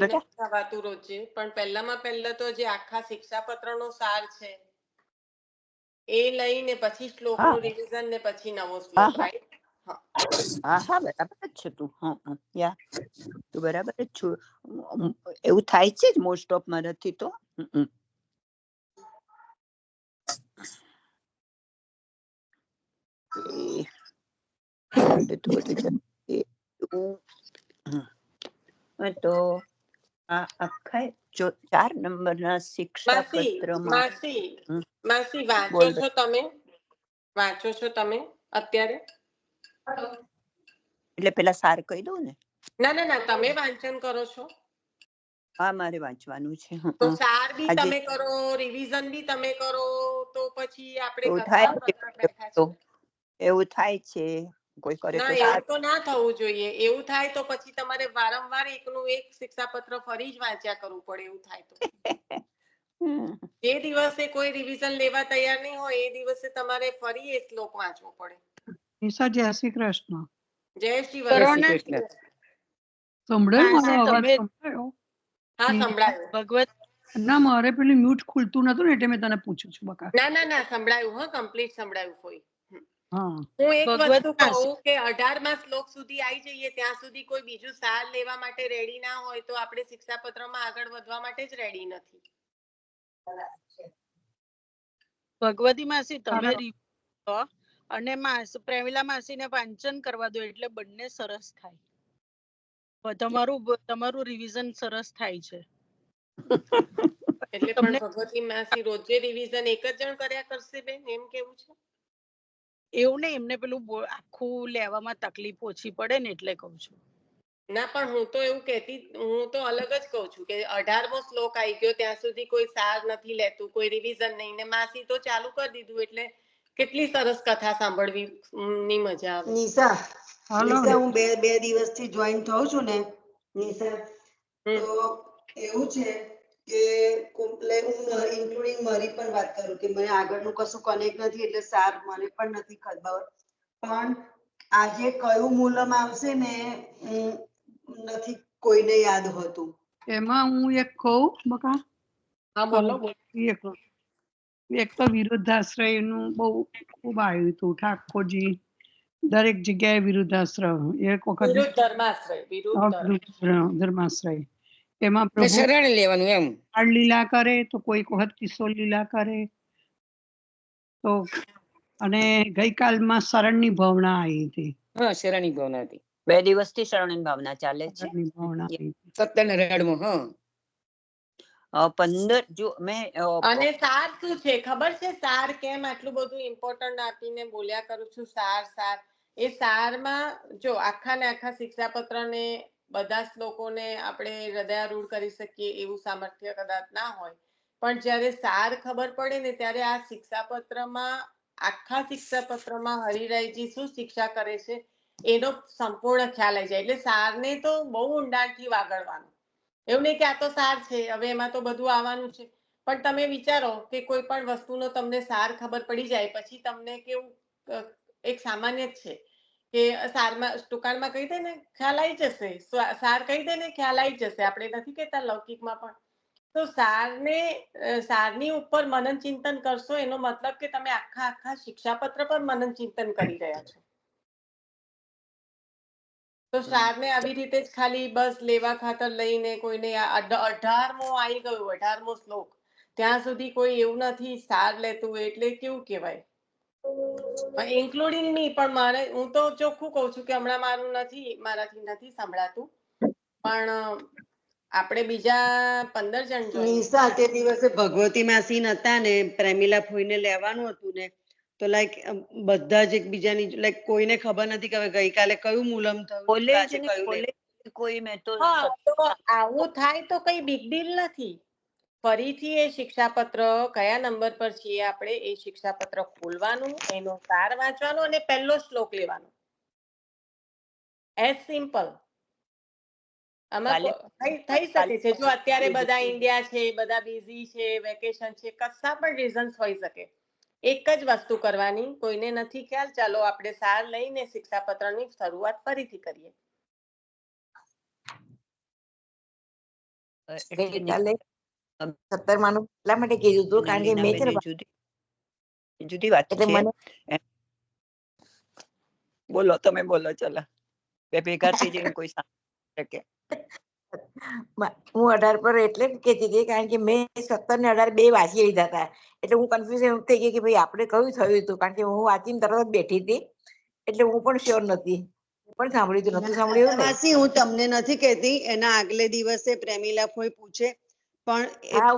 નથી થવાતું રોજે, પણ પહેલામાં પહેલા તો જે આખા શિક્ષાપત્રનો સાર છે એ લઈને પછી શ્લોકનું રિવિઝન ને પછી નવો શ્લોક, રાઈટ? હા બરાબર જ છે તું. યા તું બરાબર જ છું. એવું થાય છે જ મોસ્ટ ઓફ મારાથી તો. તો આ આખા 4 નંબરના શિક્ષાપત્રમાં માસી વાંચો છો તમે? વાંચો છો તમે અત્યારે? એટલે પેલા સાર કહી દઉં ને? ના તમે વાંચન કરો છો? હા, મારે વાંચવાનું છે. તો સાર બી તમે કરો, રિવિઝન બી તમે કરો, તો પછી આપણે એવું થાય છે. કોઈ કરે ના, તો એવું તો ના થવું જોઈએ. એવું થાય તો પછી તમારે વારંવાર એકનું એક શિક્ષાપત્ર ફરી જ વાંચ્યા કરવું પડે. એવું થાય તો જે દિવસે કોઈ રિવિઝન લેવા તૈયાર નહીં હોય એ દિવસે તમારે ફરી એ શ્લોક વાંચવો પડે. નિશા, જય શ્રી કૃષ્ણ. જય શ્રી કૃષ્ણ. સંભળાયો? હા, સંભળાયો. ભગવત ના, મારે પેલું મ્યુટ ખુલતું નતું ને એટલે મેં તને પૂછું છું. બકા ના સંભળાયું. હા, કમ્પ્લીટ સંભળાયું. કોઈ હા, હું એક વસ્તુ કહું કે 18મા શ્લોક સુધી આવી જઈએ ત્યાં સુધી કોઈ બીજું સાર લેવા માટે રેડી ના હોય તો આપણે શિક્ષાપત્રમાં આગળ વધવા માટે જ રેડી નથી. ભગવતી માસી, તમે અને પ્રેમિલા માસીને વાંચન કરવા દો એટલે બંને સરસ થાય. તમારું રિવિઝન સરસ થાય છે. એટલે પણ ભગવતી માસી રોજે રિવિઝન એક જ જણ કર્યા કરશે બેન, એમ કેવું છે? એવું નહીં, એમને પેલું આખું લેવામાં તકલીફ ઓછી પડે ને એટલે કઉ છું. ના, પણ હું તો અલગ જ કઉ છું કે 18મો શ્લોક આવી ગયો ત્યાં સુધી કોઈ સાર નથી લેતું, કોઈ રિવિઝન નહીં, ને માસી તો ચાલુ કરી દીધું એટલે કેટલી સરસ કથા સાંભળવી ની મજા આવે. નિશા, હું બે દિવસથી જોઈન થઉં છું ને નિશા, તો એવું છે કે ઇન્ક્લુડિંગ મારી પણ વાત કરું કે મને આગળનું કશું કનેક્ટ નથી એટલે સાર મને પણ નથી ખબર, પણ આજે કયું મૂલમ આવશે ને નથી કોઈને યાદ હોતું. એમાં હું એક કહું બકા? હા, બોલો. એક તો વિરુદ્ધાશ્રયનું બહુ ખૂબ આવ્યું હતું. ઠાકોરજી દરેક જગ્યાએ વિરુદ્ધાશ્રય. એક વખત ધર્માશ્રય. એમાં પ્રભુ શરણ લેવાનું એમ લીલા કરે તો કોઈક વખત કિશોર લીલા કરે તો, અને ગઈકાલમાં શરણની ભાવના આવી હતી. હા, શરણની ભાવના હતી. 2 દિવસથી શરણની ભાવના ચાલે છે. 17 15 જો મેં અને સાર શું છે ખબર છે? સાર કેમ આટલું બધું ઇમ્પોર્ટન્ટ આપીને બોલ્યા કરું છું? સાર એ સારમાં જો આખા ને આખા શિક્ષાપત્રને બધા શ્લોકોને આપણે હૃદયારૂઢ કરી શકીએ એવું સામર્થ્ય કદાચ ના હોય, પણ જ્યારે સાર ખબર પડે ને ત્યારે આ શિક્ષાપત્રમાં આખા શિક્ષાપત્રમાં હરિરાયજી શું શિક્ષા કરે છે એનો સંપૂર્ણ ખ્યાલ આવી જાય. એટલે સારને તો બહુ ઊંડાણથી વાગડવાનું. એવું નહીં કે આ તો સાર છે હવે એમાં તો બધું આવવાનું છે, પણ તમે વિચારો કે કોઈ પણ વસ્તુનો તમને સાર ખબર પડી જાય પછી તમને કેવું, એક સામાન્ય જ છે કે સારમાં ટૂંકાણમાં કહી દે ને ખ્યાલ આવી જશે, સાર કહી દે ને ખ્યાલ આવી જશે. આપણે નથી કહેતા લૌકિકમાં પણ? તો સારની ઉપર મનન ચિંતન કરશો એનો મતલબ કે તમે આખા શિક્ષાપત્ર પર મનન ચિંતન કરી રહ્યા છો. તો સારને આવી રીતે જ ખાલી બસ લેવા ખાતર લઈને કોઈને 18મો આવી ગયો, 18મો શ્લોક, ત્યાં સુધી કોઈ એવું નથી સાર લેતું એટલે કેવું કહેવાય? ઇન્ક્લુડિંગ મી. પણ હું તો ચોખ્ખું કઉ છું કે હમણાં મારાથી નથી સંભળાતું, પણ આપણે બીજા 15 જણ જોઈએ. નિશા, તે દિવસે ભગવતી માસી નતા ને પ્રેમિલા ફોઈને લેવાનું હતું ને, તો લાઈક બધા જ એકબીજાની લાઈક કોઈને ખબર નથી કે હવે ગઈકાલે કયું મૂલમ થયું, આજે કયું. કોઈ મેં તો આવું થાય તો કઈ બિગ ડીલ નથી. ફરીથી એ શિક્ષાપત્ર કયા નંબર પર છીએ આપણે એ શિક્ષાપત્ર ખોલવાનું, એનો સાર વાંચવાનો અને પહેલો શ્લોક લેવાનો. As simple. આમાં થઈ શકે છે જો અત્યારે બધા ઇન્ડિયા છે, બધા બિઝી છે, વેકેશન છે, કશા પણ રીઝન્સ હોઈ શકે. એક જ વસ્તુ કરવાની, કોઈને નથી ખ્યાલ, ચાલો આપણે સાર લઈને શિક્ષાપત્રની શરૂઆત ફરીથી કરીએ. એટલે ગઈકાલે 17 માનું એટલા માટે કીધું હતું કારણ કે મેં છે ને જુદી વાત એટલે છે. બોલો, તમે બોલો, ચલો બે ભેગા થઈ જઈને કોઈ સાંભળી શકે. હું 18 પર એટલે જ કહેતી હતી કારણ કે મેં 17 ને 18 બે વાંચી લીધા હતા એટલે હું કન્ફ્યુઝન થઈ ગઈ કે ભાઈ આપણે કયું થયું હતું કારણ કે હું વાંચીને તરત જ બેઠી હતી એટલે હું પણ શ્યોર નથી. પણ સાંભળ્યું હતું, નતું સાંભળ્યું ને? માસી હું તમને નથી કહેતી, એના આગલે દિવસે પ્રેમીલા કોઈ પૂછે પણ હા,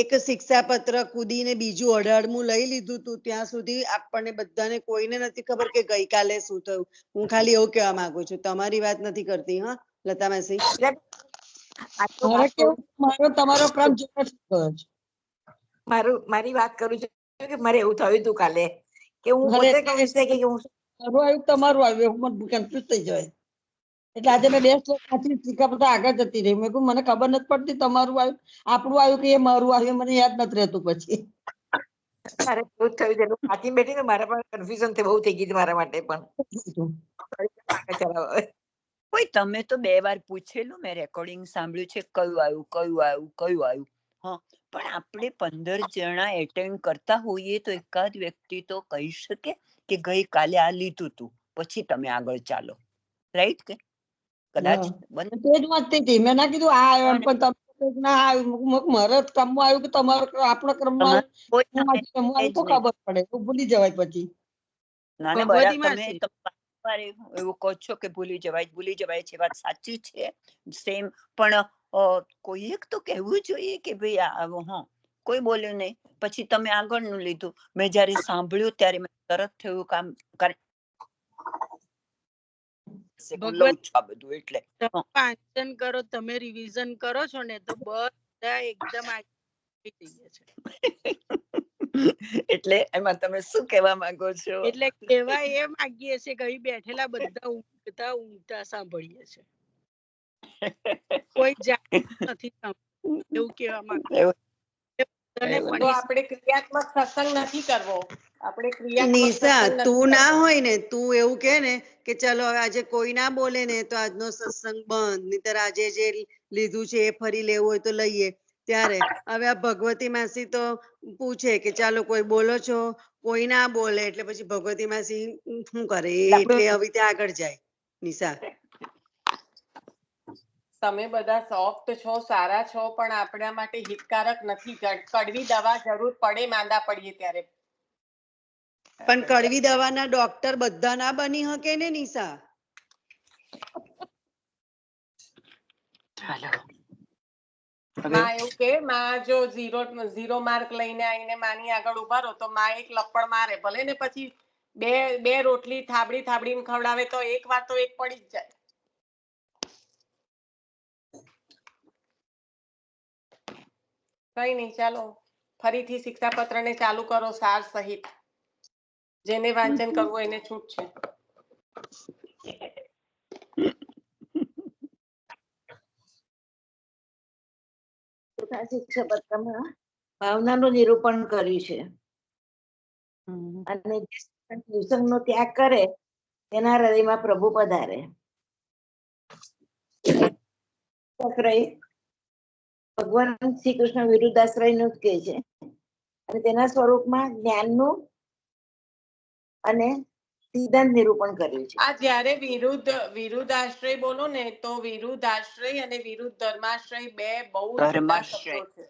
એક શિક્ષાપત્ર કૂદીને બીજું 18મું લઈ લીધું તું ત્યાં સુધી આપણને બધાને કોઈને નથી ખબર કે ગઈકાલે શું થયું. હું ખાલી એવું કહેવા માંગુ છું, તમારી વાત નથી કરતી. હા લતા માસી, આ તો મારે કેવું મારો તમારો ક્રમ જોડે થયો છે. મારી વાત કરું છું કે મારે એવું થયું હતું કાલે કે હું અરે પોતે કન્ફ્યુઝ થઈ ગઈ કે હું મારું આવ્યું તમારું આવ્યું મને કન્ફ્યુઝ થઈ જાય એટલે આજે મેં બે શ્લોક વાંચી શિક્ષાપત્ર આગળ જતી રહી. મેં કહ્યું મને ખબર નથી પડતી તમારું આવ્યું આપણું આવ્યું કે એ મારું આવ્યું મને યાદ નથી રહેતું પછી. મારે એવું જ થયું છે એટલે વાંચીને બેઠી ને મારા પણ કન્ફ્યુઝન બહુ થઈ ગઈ હતી મારા માટે પણ. ચલાવો. કોઈ તમે તો 2 વાર પૂછેલું, મેં રેકોર્ડિંગ સાંભળ્યું છે કયું આવ્યું. હા, પણ આપણે 15 જણા એટેન્ડ કરતા હોઈએ તો એકાદ વ્યક્તિ તો કહી શકે કે ગઈકાલે આ લીધું તું, પછી તમે આગળ ચાલો, રાઈટ? કે કદાચ તે જ વાંચતી હતી, મેં ના કીધું આ આવ્યો એમ, પણ તમે ના આવ્યું મારા ક્રમમાં આવ્યું કે તમારો આપણા ક્રમમાં આવ્યું હું વાંચી તો ખબર પડે તો ભૂલી જવાય પછી. નાના ભગવતી બરાબર, માસી. તમે એવું કહો છો કે ભૂલી જવાય છે, વાત સાચી છે સેમ, પણ કોઈએ તો કહેવું જોઈએ કે ભાઈ હા કોઈ બોલ્યું નહીં, પછી તમે આગળનું લીધું. મેં જયારે સાંભળ્યું ત્યારે મેં તરત થયું કામ લઉં છું આ બધું એટલે વાંચન કરો, તમે રિવિઝન કરો છો ને તો બધા એકદમ આગળ થઈ જઈએ છે. એટલે એમાં તમે શું કહેવા માંગો છો? એટલે કહેવા એ માંગીએ છે કે અહીં બેઠેલા બધા ઊંઘતા સાંભળીએ છે, કોઈ જાગતું નથી સાંભળતું, એવું કહેવા માંગુ. તો આપણે ક્રિયાત્મક સત્સંગ નથી કરવો. આપણે ક્રિયાત્મક નિશા સત્સંગ નથી તું ના કરવો. હોય ને, તું એવું કે ને કે ચલો હવે આજે કોઈ ના બોલે ને તો આજનો સત્સંગ બંધ, નહીતર આજે જે લીધું છે એ ફરી લેવું હોય તો લઈએ. ત્યારે હવે આ ભગવતી માસી તો પૂછે કે ચાલો કોઈ બોલો છો, કોઈ ના બોલે એટલે પછી ભગવતી માસી શું કરે એટલે હવે ત્યાં આગળ જાય. નિશા, તમે બધા સોફ્ટ છો, સારા છો, પણ આપણા માટે હિતકારક નથી. કડવી દવા જરૂર પડે માંદા પડીએ ત્યારે. પણ કડવી દવાના ડોક્ટર બધા ના બની શકે ને નિશા. માં એવું કે માં જો ઝીરો માર્ક લઈને આવીને માની આગળ ઉભા રહો તો માં એક લપડ મારે, ભલે ને પછી બે રોટલી થાબડી ખવડાવે તો એક વાર તો એક પડી જ જાય. કઈ નહીં, ચાલો ફરીથી શિક્ષાપત્ર ને ચાલુ કરો સાર સહિત. જેને વાંચન કરવું એને છૂટ છે. શિક્ષાપત્રમાં ભાવનાનું નિરૂપણ કર્યું છે અને જે ટ્યુશનનો ત્યાગ કરે તેના હૃદયમાં પ્રભુ પધારે. ભગવાન શ્રી કૃષ્ણ વિરુદ્ધાશ્રયનું જ કહે છે અને તેના સ્વરૂપમાં જ્ઞાનનું અને સિદ્ધાંત નિરૂપણ કર્યું છે. આ જ્યારે વિરુદ્ધાશ્રય બોલો ને તો વિરુદ્ધાશ્રય અને વિરુદ્ધ ધર્માશ્રય બે બહુ જુદા શબ્દો છે.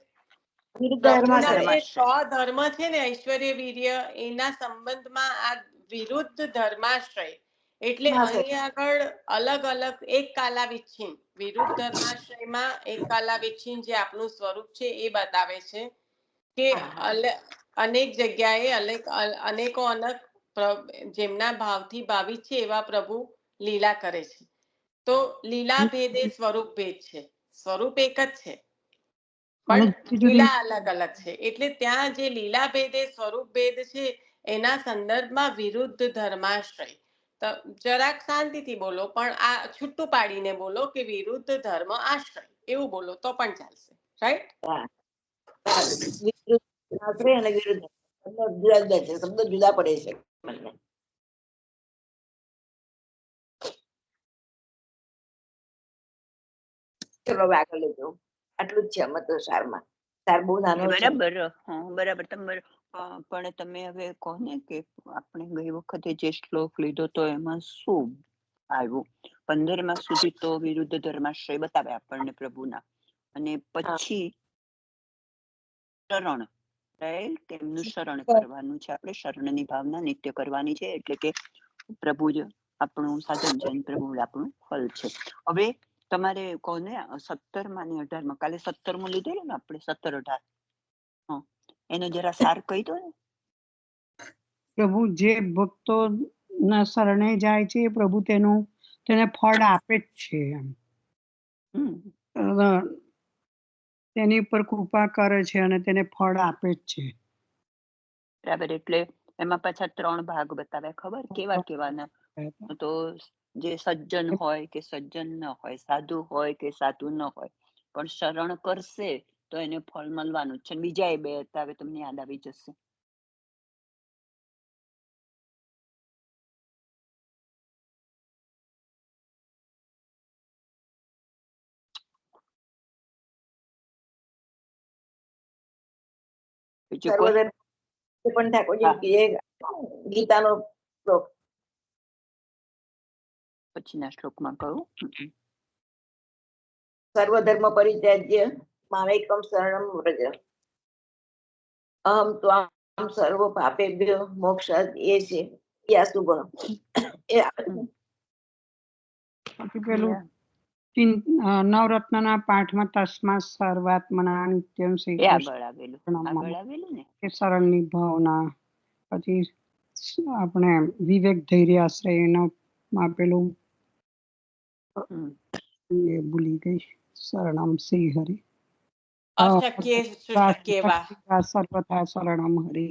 પ્રભુના જે સ્વધર્મ છે ને ઐશ્વર્ય વીર્ય, એના સંબંધમાં આ વિરુદ્ધ ધર્માશ્રય એટલે અહીં આગળ અલગ એક કાલા વિચ્છિન્ન. વિરુદ્ધ ધર્માશ્રયમાં એક કાલા વિચ્છિન્ન જે આપનું સ્વરૂપ છે એ બતાવે છે કે અનેક જગ્યાએ અનેકો અનેક જેમના ભાવથી ભાવિત છે એવા પ્રભુ લીલા કરે છે. તો લીલા ભેદ એ સ્વરૂપ ભેદ છે. સ્વરૂપ એક જ છે પણ લીલા અલગ અલગ છે. એટલે ત્યાં જે લીલા ભેદ એ સ્વરૂપ ભેદ છે એના સંદર્ભમાં વિરુદ્ધ ધર્માશ્રય. જરાક શાંતિથી બોલો, પણ આ છૂટું પાડીને બોલો કે વિરુદ્ધ ધર્મ આશ્રય એવું બોલો તો પણ ચાલશે, રાઈટ? અને વિરુદ્ધ જુદા છે, શબ્દો જુદા પડે છે મને. ચલો આગળ લેજો. આટલું જ છે આમાં તો સારમાં. સાર બહુ નાનો છે. બરાબર. હા, બરાબર. પણ તમે હવે કહો ને કે આપણે ગઈ વખતે જે શ્લોક લીધો તો એમાં શું આવ્યું? 15મા સુધી તો વિરુદ્ધ ધર્માશ્રય બતાવે આપણને પ્રભુના, અને પછી શરણ, રાઈટ? તેમનું શરણ કરવાનું છે આપણે. શરણની ભાવના નિત્ય કરવાની છે, એટલે કે પ્રભુ જ આપણું સાધન છે અને પ્રભુ જ આપણું ફળ છે. હવે તમારે કહો ને 17મા ને 18મા, કાલે 17મું લીધેલું ને આપણે, 17-18, હા, એનો જરા સાર કહી દો ને. પ્રભુ જે ભક્તો ના શરણે જાય છે પ્રભુ તેને ફળ આપે જ છે એમ. તેની ઉપર કૃપા કરે છે અને તેને ફળ આપે જ છે. બરાબર. એટલે એમાં પાછા 3 ભાગ બતાવ્યા, ખબર કેવા કેવાના? તો જે સજ્જન હોય કે સજ્જન ન હોય, સાધુ હોય કે સાધુ ન હોય, પણ શરણ કરશે તો એને ફળ મળવાનું છે. બીજા એ 2 હતા, હવે તમને યાદ આવી જશે. બીજું કોઈ? સર્વધર્મ પણ ઠાકોરજી કીએ ગીતાનો શ્લોક પછીના શ્લોકમાં કહું. સર્વધર્મ પરિત્યાજ્ય મામેકમ શરણમ વ્રજ અહમ ત્વામ સર્વ પાપેભ્યો મોક્ષાદ એ છે. યાસુભ એ પેલું નવરત્નના પાઠમાં તસ્મા સર્વાત્મના નિત્યમ શ્રી આગળ આવેલું ને શરણની ભાવના. પછી આપણે વિવેક ધૈર્ય આશ્રય પેલું ભૂલી ગઈ, શરણમ શ્રી હરિ સર્વથા શરણમ હરિ.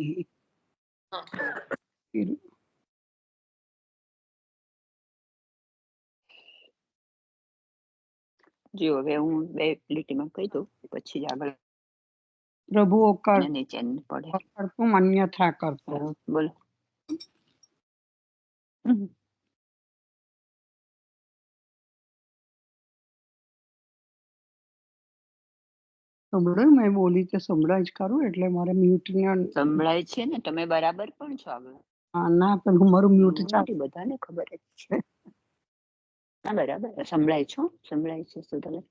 જો હવે હું 2 લીટીમાં કહી દઉં, પછી આગળ પ્રભુ નીચે પડે. કરતું અન્યથા કરતો. બોલો. સંભળાયું? મેં બોલી તે સંભળાય જ ખરું, એટલે મારે મ્યુટ સંભળાય છે ને, તમે બરાબર પણ છો આગળ. ના, પેલું મારું મ્યુટ ચાલુ. બધાને ખબર જ છે. ના, બરાબર સંભળાય છો, સંભળાય છે. શું તમે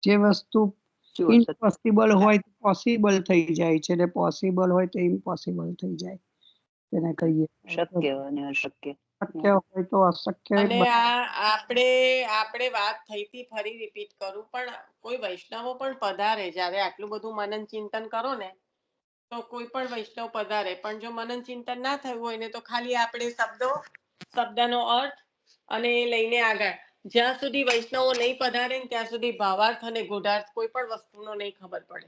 જે વસ્તુ ઇમ્પોસિબલ હોય પોસિબલ થઈ જાય છે, ને પોસિબલ હોય તો ઇમ્પોસિબલ થઈ જાય, તેને કહીએ શક્ય અને અશક્ય. શક્ય હોય તો અશક્ય. અને આપણે વાત થઈ હતી, ફરી રિપીટ કરું, પણ કોઈ વૈષ્ણવો પણ પધારે જ્યારે આટલું બધું મનન ચિંતન કરો ને, તો કોઈ પણ વૈષ્ણવ પધારે, પણ જો મનન ચિંતન ના થયું હોય ને, તો ખાલી આપણે શબ્દનો અર્થ અને લઈને આગળ. જ્યાં સુધી વૈષ્ણવો નહીં પધારે ને ત્યાં સુધી ભાવાર્થ અને ગૂઢાર્થ કોઈ પણ વસ્તુનો નહીં ખબર પડે.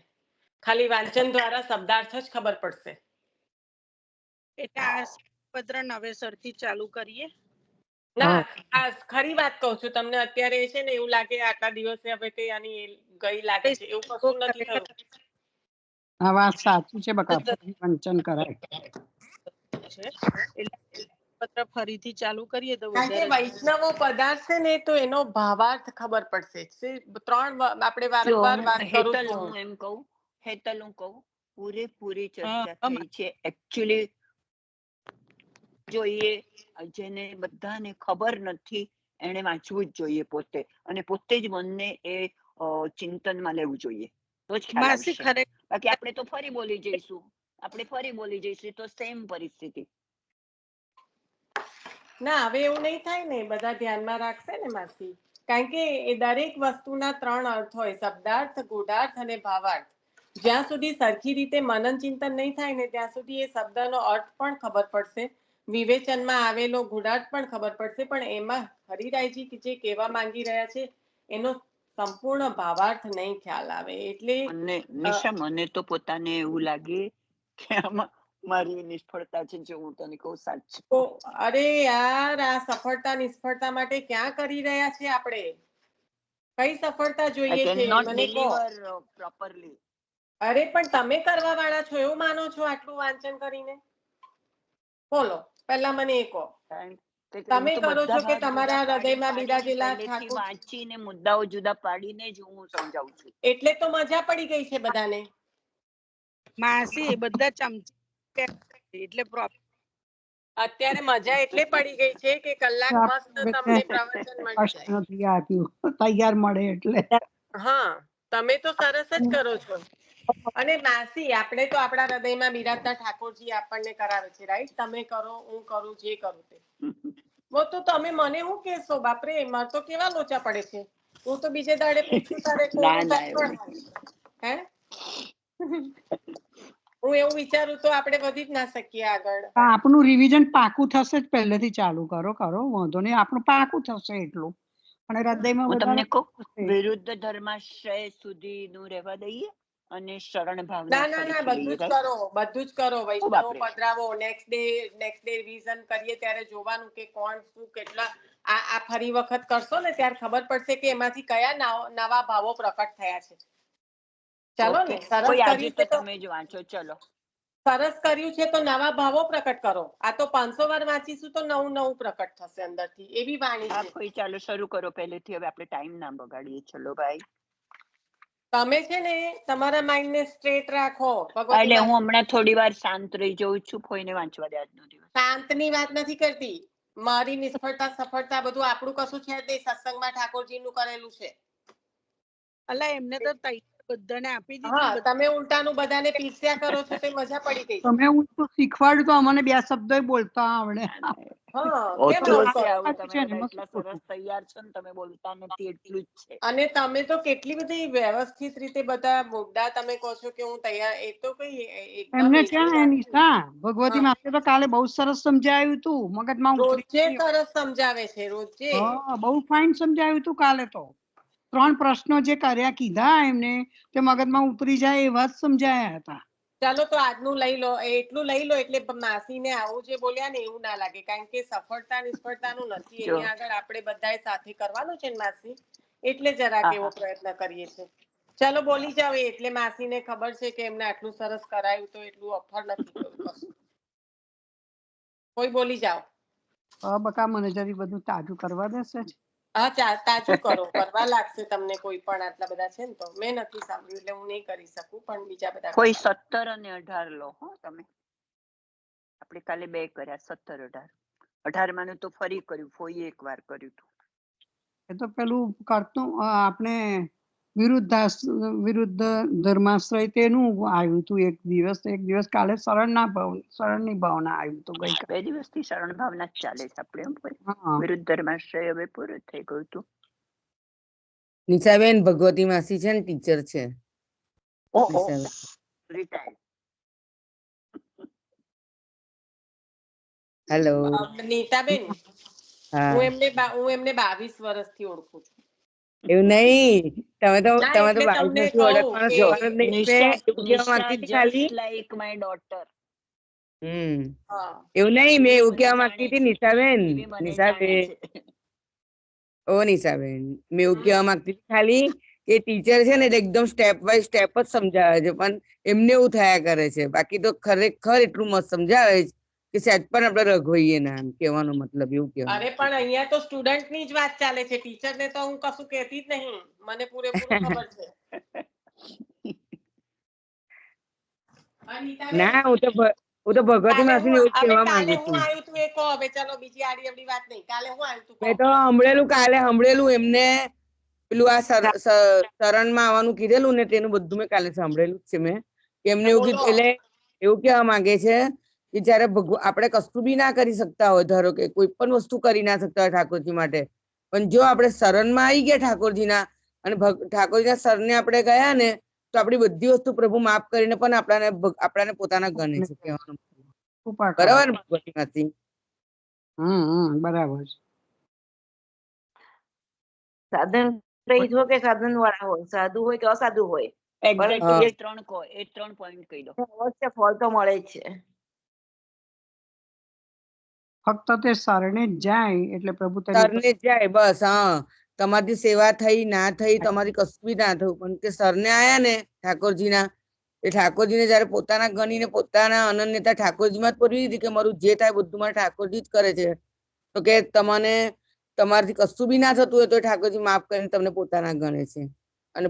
ખાલી વાંચન દ્વારા શબ્દાર્થ જ ખબર પડશે. એટલે આ પત્ર નવેસરથી ચાલુ કરીએ. ના, આ ખરી વાત કહું છું તમને. અત્યારે છે ને એવું લાગે આટલા દિવસે હવે કઈ આની ગઈ લાગે છે, એવું કશું નથી થયું. આ વાત સાચી છે, બકા વંચન કરાય છે. એટલે પત્ર ફરીથી ચાલુ કરીએ તો કારણ કે વધારે વૈષ્ણવો પધારશે ને તો એનો ભાવાર્થ ખબર પડશે. 3 આપણે વારંવાર વાત કરું છું. હું એમ કહું, હેતલ હું કહું, પૂરેપૂરી ચર્ચા થઈ છે. એકચ્યુઅલી જોઈએ, જેને બધાને ખબર નથી એને વાંચવું જ જોઈએ પોતે, અને પોતે જ મનને એ ચિંતનમાં લેવું જોઈએ, તો જ ખ્યાલ આવશે. બાકી આપણે તો ફરી બોલી જઈશું તો સેમ પરિસ્થિતિ. ના, હવે એવું નહીં થાય ને, બધા ધ્યાનમાં રાખશે ને માસી. કારણ કે એ દરેક વસ્તુના 3 અર્થ હોય, શબ્દાર્થ, ગૂઢાર્થ અને ભાવાર્થ. જ્યાં સુધી સરખી રીતે મનન ચિંતન નહીં થાય ને ત્યાં સુધી એ શબ્દનો અર્થ પણ ખબર પડશે, વિવેચનમાં આવેલો ગૂઢાર્થ પણ ખબર પડશે, પણ એમાં હરિરાયજી જે કહેવા માંગી રહ્યા છે એનો સંપૂર્ણ ભાવાર્થ નહીં ખ્યાલ આવે. એટલે નિશા, મને તો પોતાને એવું લાગે કે આમાં મારી નિષ્ફળતા છે, જો હું તને કહું સાચું. અરે યાર, આ સફળતા નિષ્ફળતા માટે ક્યાં કરી રહ્યા છે આપણે? કઈ સફળતા જોઈએ છે મને કહો. અરે પણ તમે કરવા વાળા છો એવું માનો છો આટલું વાંચન કરીને? બોલો, પહેલા મને એ કહો. તમે કરો છો કે તમારા હૃદયમાં બિરાજેલા પહેલેથી ઠાકોર, વાંચીને મુદ્દાઓ જુદા પાડીને જ હું સમજાવું છું. એટલે તો મજા પડી ગઈ છે બધાને. માસી બધા ચમચી એટલે પ્રોબ્લેમ. અત્યારે મજા એટલે પડી ગઈ છે કે કલાક મસ્ત તમને પ્રવચન મળી કષ્ટ જાય. નથી આપ્યું તૈયાર મળે એટલે. હા, તમે તો સરસ જ કરો છો. અને માસી, આપણે તો આપણા હૃદયમાં બિરાજતા ઠાકોરજી આપણને કરાવે છે, રાઈટ? તમે કરો, હું કરું, જે કરું તે. વો તો તમે મને હું કહેશો? બાપરે, મારે તો કેવા લોચા પડે છે. હું તો બીજે દાડે પૂછું તારે કોનું દર્પણ હે. હું એવું વિચારું તો આપણે વધી જ ના શકીએ આગળ. આપણું રિવિઝન પાકું થશે જ, પહેલેથી ચાલુ કરો વાંધો નહીં, આપણું પાકું થશે એટલું. અને હૃદયમાં હું તમને વધારે કહું, વિરુદ્ધ ધર્માશ્રય સુધીનું રહેવા દઈએ અને શરણ ભાવના ના ના ના, બધું જ કરો, બધું જ કરો. વૈષ્ણવો પધરાવો, નેક્સ્ટ ડે રિવિઝન કરીએ ત્યારે જોવાનું કે કોણ શું કેટલા આ ફરી વખત કરશો ને ત્યારે ખબર પડશે કે એમાંથી કયા નવા ભાવો પ્રકટ થયા છે. ચાલો ને, સરસ કર્યું છે તો તમે જ વાંચો. ચલો, સરસ કર્યું છે તો નવા ભાવો પ્રકટ કરો. આ તો 500 વાર વાંચીશું તો નવું નવું પ્રકટ થશે અંદરથી, એવી વાણી છે. કોઈ ચાલો શરૂ કરો પહેલેથી. હવે આપણે ટાઈમ ના બગાડીએ. ચલો ભાઈ. તમે છે ને તમારા માઇન્ડ ને સ્ટ્રેટ રાખો. એટલે હું હમણાં થોડી વાર શાંત રહી જઉં છું. કોઈને વાંચવા દે આજનો દિવસ. શાંતની વાત નથી કરતી. મારી નિષ્ફળતા સફળતા બધું આપણું કશું છે જ નહીં. સત્સંગમાં ઠાકોરજીનું કરેલું છે. અલા, એમને તો બધાને આપી દીધું. હા, તમે ઉલટાનું બધાને પીસ્યા કરો છો તો મજા પડી ગઈ. તમે હું તો શીખવાડ્યું તો અમને 2 શબ્દો બોલતા આવડે. અને તમે તો કેટલી બધી વ્યવસ્થિત રીતે બધા મુદ્દા તમે કહો છો કે હું તૈયાર, એ તો કઈ એમને છે ને નિશા ભગવતી માતે તો કાલે બહુ સરસ સમજાવ્યું હતું. મગજમાં રોજે સરસ સમજાવે છે, રોજે. હા, બહુ ફાઇન સમજાવ્યું હતું કાલે તો. 3 પ્રશ્નો જે કર્યા કીધા એમને તે મગજમાં ઉતરી જાય એવા જ સમજાયા હતા. ચાલો તો આજનું લઈ લો, એટલું લઈ લો એટલે માસીને આવું જે બોલ્યા ને એવું ના લાગે. કારણ કે સફળતા નિષ્ફળતાનું નથી, અહીંયા આગળ આપણે બધાએ સાથે કરવાનું છે ને માસી, એટલે જરાક એવો પ્રયત્ન કરીએ છીએ. ચાલો બોલી જાવ. એટલે માસીને ખબર છે કે એમને આટલું સરસ કરાયું તો એટલું અફર નથી કશું. કોઈ બોલી જાવ. બકા મને જરી બધું તાજું કરવા દેશે જ. હા, તાજું કરો. કરવા લાગશે તમને કોઈ પણ આટલા બધા છે ને તો. મેં નથી સાંભળ્યું એટલે હું નહીં કરી શકું, પણ બીજા બધા કોઈ 17 અને 18 લો હો તમે. આપણે કાલે 2 કર્યા, 17, 18. 18 માં તો ફરી કર્યું, ફોઈએ એક વાર કર્યું હતું. એ તો પેલું કરતું આપણે વિરુદ્ધ ધર્માશ્રય તેનું આવ્યું હતું એક દિવસ કાલે શરણની ભાવના આવ્યું હતું. 2 દિવસથી શરણ ભાવના જ ચાલે છે આપણે. વિરુદ્ધ ધર્માશ્રય હવે પૂરું થઈ ગયું હતું. નિશાબેન, ભગવતી માસી છે ને ટીચર છે. રિટાયર્ડ. હેલો નીતાબેન, હું એમને 22 વર્ષથી ઓળખું છું. એવું નહીં, તમે તો 22 વર્ષથી ઓળખવાનો જવાનું જ નહીં. ખાલી લાઈક માય ડોટર. એવું નહીં, મેં એવું કહેવા માંગતી હતી નિશાબેન, નિશાબેન મેં એવું કહેવા માંગતી હતી ખાલી કે ટીચર છે ને એકદમ સ્ટેપ બાય સ્ટેપ જ સમજાવે છે, પણ એમને એવું થયા કરે છે. બાકી તો ખરેખર એટલું મસ્ત સમજાવે છે કે સહેજ પણ આપણે રઘોઈએ ના. એમ કહેવાનો મતલબ એવું કહેવાનો. અરે પણ અહીંયા તો સ્ટુડન્ટ ની જ વાત ચાલે છે. ટીચર ને તો હું કશું કહેતી જ નહીં. મને પૂરેપૂરું ખબર છે. ના, હું તો ભગવતી માસી ને એવું કહેવા માંગુ છું. હું આવ્યું તું એ કહો હવે. ચાલો બીજી આડી અવડી વાત નહીં. કાલે હું આવ્યું તું? મેં તો સાંભળેલું એમને પેલું આ શરણમાં આવવાનું કીધેલું ને તેનું બધું મેં કાલે સાંભળેલું છે. મેં એમને એવું કીધું, એટલે એવું કહેવા માંગે છે કે જયારે આપણે કશું બી ના કરી શકતા હોય, ધારો કે કોઈ પણ વસ્તુ કરી ના શકતા હોય ઠાકોરજી માટે, પણ જો આપણે શરણમાં આવી ગયા ઠાકોરજીના અને ઠાકોરજીના શરણે આપણે ગયા ને તો આપણી બધી વસ્તુ પ્રભુ માફ કરીને પણ આપણાને પોતાના ગણે છે. કહેવાનું બરાબર ને ભગવતી માસી? બરાબર. સાધન રહિત હોય કે સાધન વાળા હોય, સાધુ હોય કે અસાધુ હોય, એક્ઝેક્ટલી 3 પોઈન્ટ કહી દો. અવશ્ય ફળ તો મળે જ છે. ફક્ત તે શરણે જાય એટલે પ્રભુ શરણે જાય બસ. હા, તમારી સેવા થઈ ના થઈ, તમારી કશું બી ના થયું, પણ તે શરણે આયા ને ઠાકોરજીના, એ ઠાકોરજીને જયારે પોતાના ગણીને પોતાના અનન્યતા ઠાકોરજીમાં જ પૂરવી દીધી કે મારું જે થાય બધું મારે ઠાકોરજી જ કરે છે, તો કે તમને તમારાથી કશું બી ના થતું હોય તો ઠાકોરજી માફ કરીને તમને પોતાના ગણે છે અને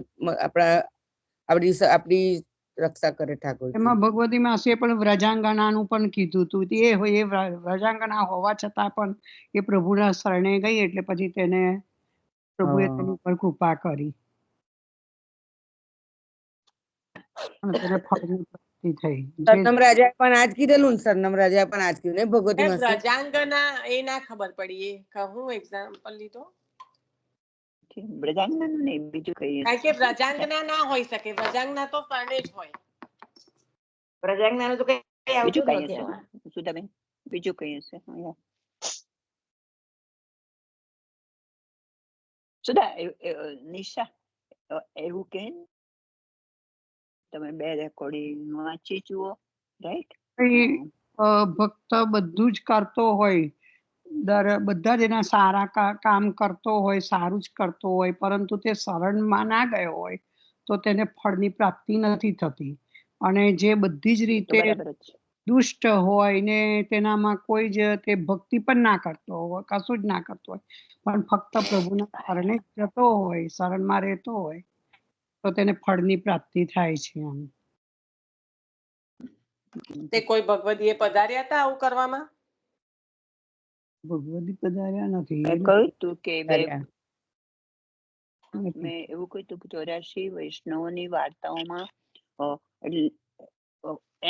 આપણી રક્ષા કરે ઠાકોરજી. એમાં ભગવતી માસીએ પણ વ્રજાંગનાનું પણ કીધું હતું. એ વ્રજાંગના હોવા છતાં પણ એ પ્રભુના શરણે ગઈ એટલે પછી તેને પ્રભુએ તેની ઉપર કૃપા કરી અને તેને ફળની પ્રાપ્તિ થઈ. સરનમ રાજા પણ આજ કીધેલું ને, સરનમ રાજા પણ આજ કીધું ને ભગવતી માસી. વ્રજાંગના એ ના ખબર પડી, એ કહું એક્ઝામ્પલ લીધો. વ્રજાંગના નહીં, બીજું કઈ કારણ કે વ્રજાંગના ના હોઈ શકે, વ્રજાંગના તો શરણે જ હોય. પ્રજાજ્ઞાનું તો કઈ બીજું આવતું જ કઈ નથી હશે એમાં. સુધાબેન, બીજું કઈ હશે. સુધા નિશા એવું કે તમે 2 રેકોર્ડિંગ વાંચી જુઓ, રાઈટ? ભક્ત બધું જ કરતો હોય, બધા જ એના સારા કામ કરતો હોય, સારું જ કરતો હોય, પરંતુ તે શરણમાં ના ગયો હોય તો તેને ફળની પ્રાપ્તિ નથી થતી. અને જે બધી જ રીતે દુષ્ટ હોય ને તેનામાં કોઈ જ તે ભક્તિ પણ ના કરતો હોય, કશું જ ના કરતો હોય, પણ ફક્ત પ્રભુના શરણે જતો હોય, શરણમાં રહેતો હોય તો તેને ફળની પ્રાપ્તિ થાય છે. આમ તે કોઈ ભગવદીએ પધાર્યા હતા આવું કરવામાં? ભગવદી પધાર્યા નથી. કહ્યું તું કે મેં એવું કહ્યું તું 84 વૈષ્ણવોની વાર્તાઓમાં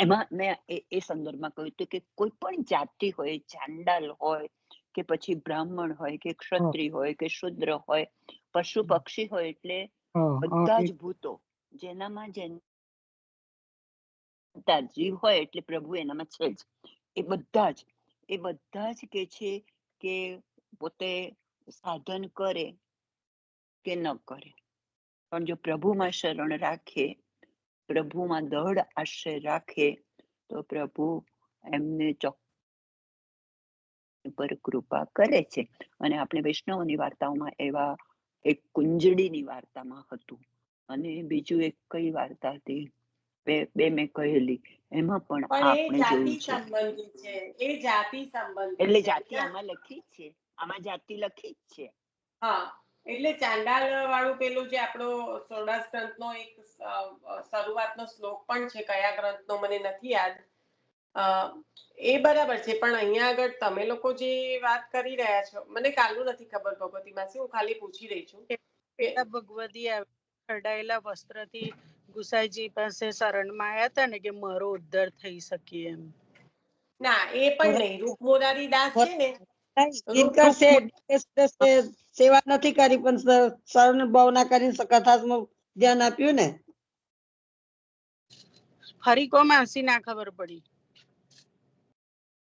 એમાં મેં એ સંદર્ભમાં કહ્યું હતું કે કોઈ પણ જાતિ હોય, ચાંડાલ હોય કે પછી બ્રાહ્મણ હોય કે ક્ષત્રિય હોય કે શુદ્ર હોય, પશુ પક્ષી હોય, એટલે બધા જ ભૂતો જેનામાં જીવ હોય એટલે પ્રભુ એનામાં છે જ. એ બધા જ કે છે કે પોતે સાધન કરે કે ન કરે, પણ જો પ્રભુમાં શરણ રાખે, પ્રભુમાં દૃઢ આશ્રય રાખે તો પ્રભુ એમને પર કૃપા કરે છે. અને આપણે વૈષ્ણવોની વાર્તાઓમાં એવા એક કુંજડીની વાર્તામાં હતું, અને બીજું એક કઈ વાર્તા હતી, બે મેં કહેલી, એમાં પણ આપણે જોયું છે. એ જાતિ સંબંધી એટલે જાતિ આમાં લખી જ છે, આમાં જાતિ લખી જ છે. હા, એટલે ચાંડાલ વાળું પેલું જે આપણો 16 ગ્રંથનો એક શરૂઆતનો શ્લોક પણ છે, કયા ગ્રંથનો મને નથી યાદ, એ બરાબર છે. પણ અહીંયા આગળ તમે લોકો જે વાત કરી રહ્યા છો, મને કાલનું નથી ખબર ભગવતી માસી, હું ખાલી પૂછી રહી છું. ભગવતી ખરડાયેલા વસ્ત્રથી ગુસાઈજી પાસે શરણમાં આવ્યા હતા ને કે મારો ઉદ્ધાર થઈ શકે એમ. ના, એ પણ નહીં. રૂપ મોરારી દાસ છે ને, સેવા નથી કરી પણ શરણ ભાવના કરી કથામાં ધ્યાન આપ્યું ને. ફરી કો માસી, ના ખબર પડી.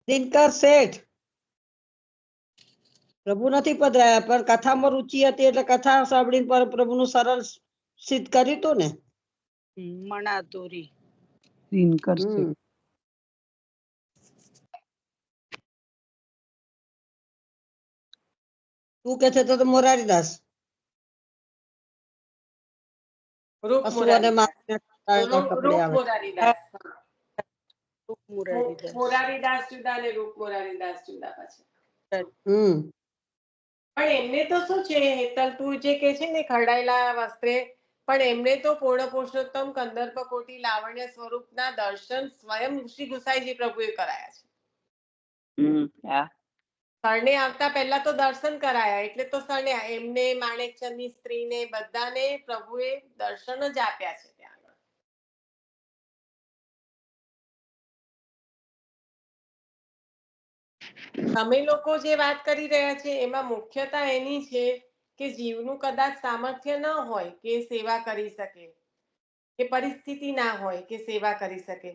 દિનકર શેઠ પ્રભુ નથી પધરાયા પણ કથામાં રુચિ હતી એટલે કથા સાંભળીને પ્રભુનું શરણ સિદ્ધ કર્યું હતું ને. મણાતુરી દિનકર શેઠ. તું કે છે તો મોરારીદાસ રૂપ મોરારીદાસ જુદા ને રૂપ મોરારીદાસ જુદા પછી. પણ એમને તો શું છે હેતલ, તું જે કે છે ને ખરડાયેલા વસ્ત્રે, પણ એમને તો પૂર્ણ પુરુષોત્તમ કંદર્પ કોટી લાવણ્ય સ્વરૂપના દર્શન સ્વયં શ્રી ગુસાઈજી પ્રભુએ કરાયા છે. શરણે આવતા પહેલા તો દર્શન કરાયા, એટલે તો શરણે એમને, માણેકચંદની સ્ત્રીને બધાને પ્રભુએ દર્શન જ આપ્યા છે ત્યાં આગળ. તમે લોકો જે વાત કરી રહ્યા છે એમાં મુખ્યતા એની છે કે જીવનું કદાચ સામર્થ્ય ન હોય કે સેવા કરી શકે, કે પરિસ્થિતિ ના હોય કે સેવા કરી શકે,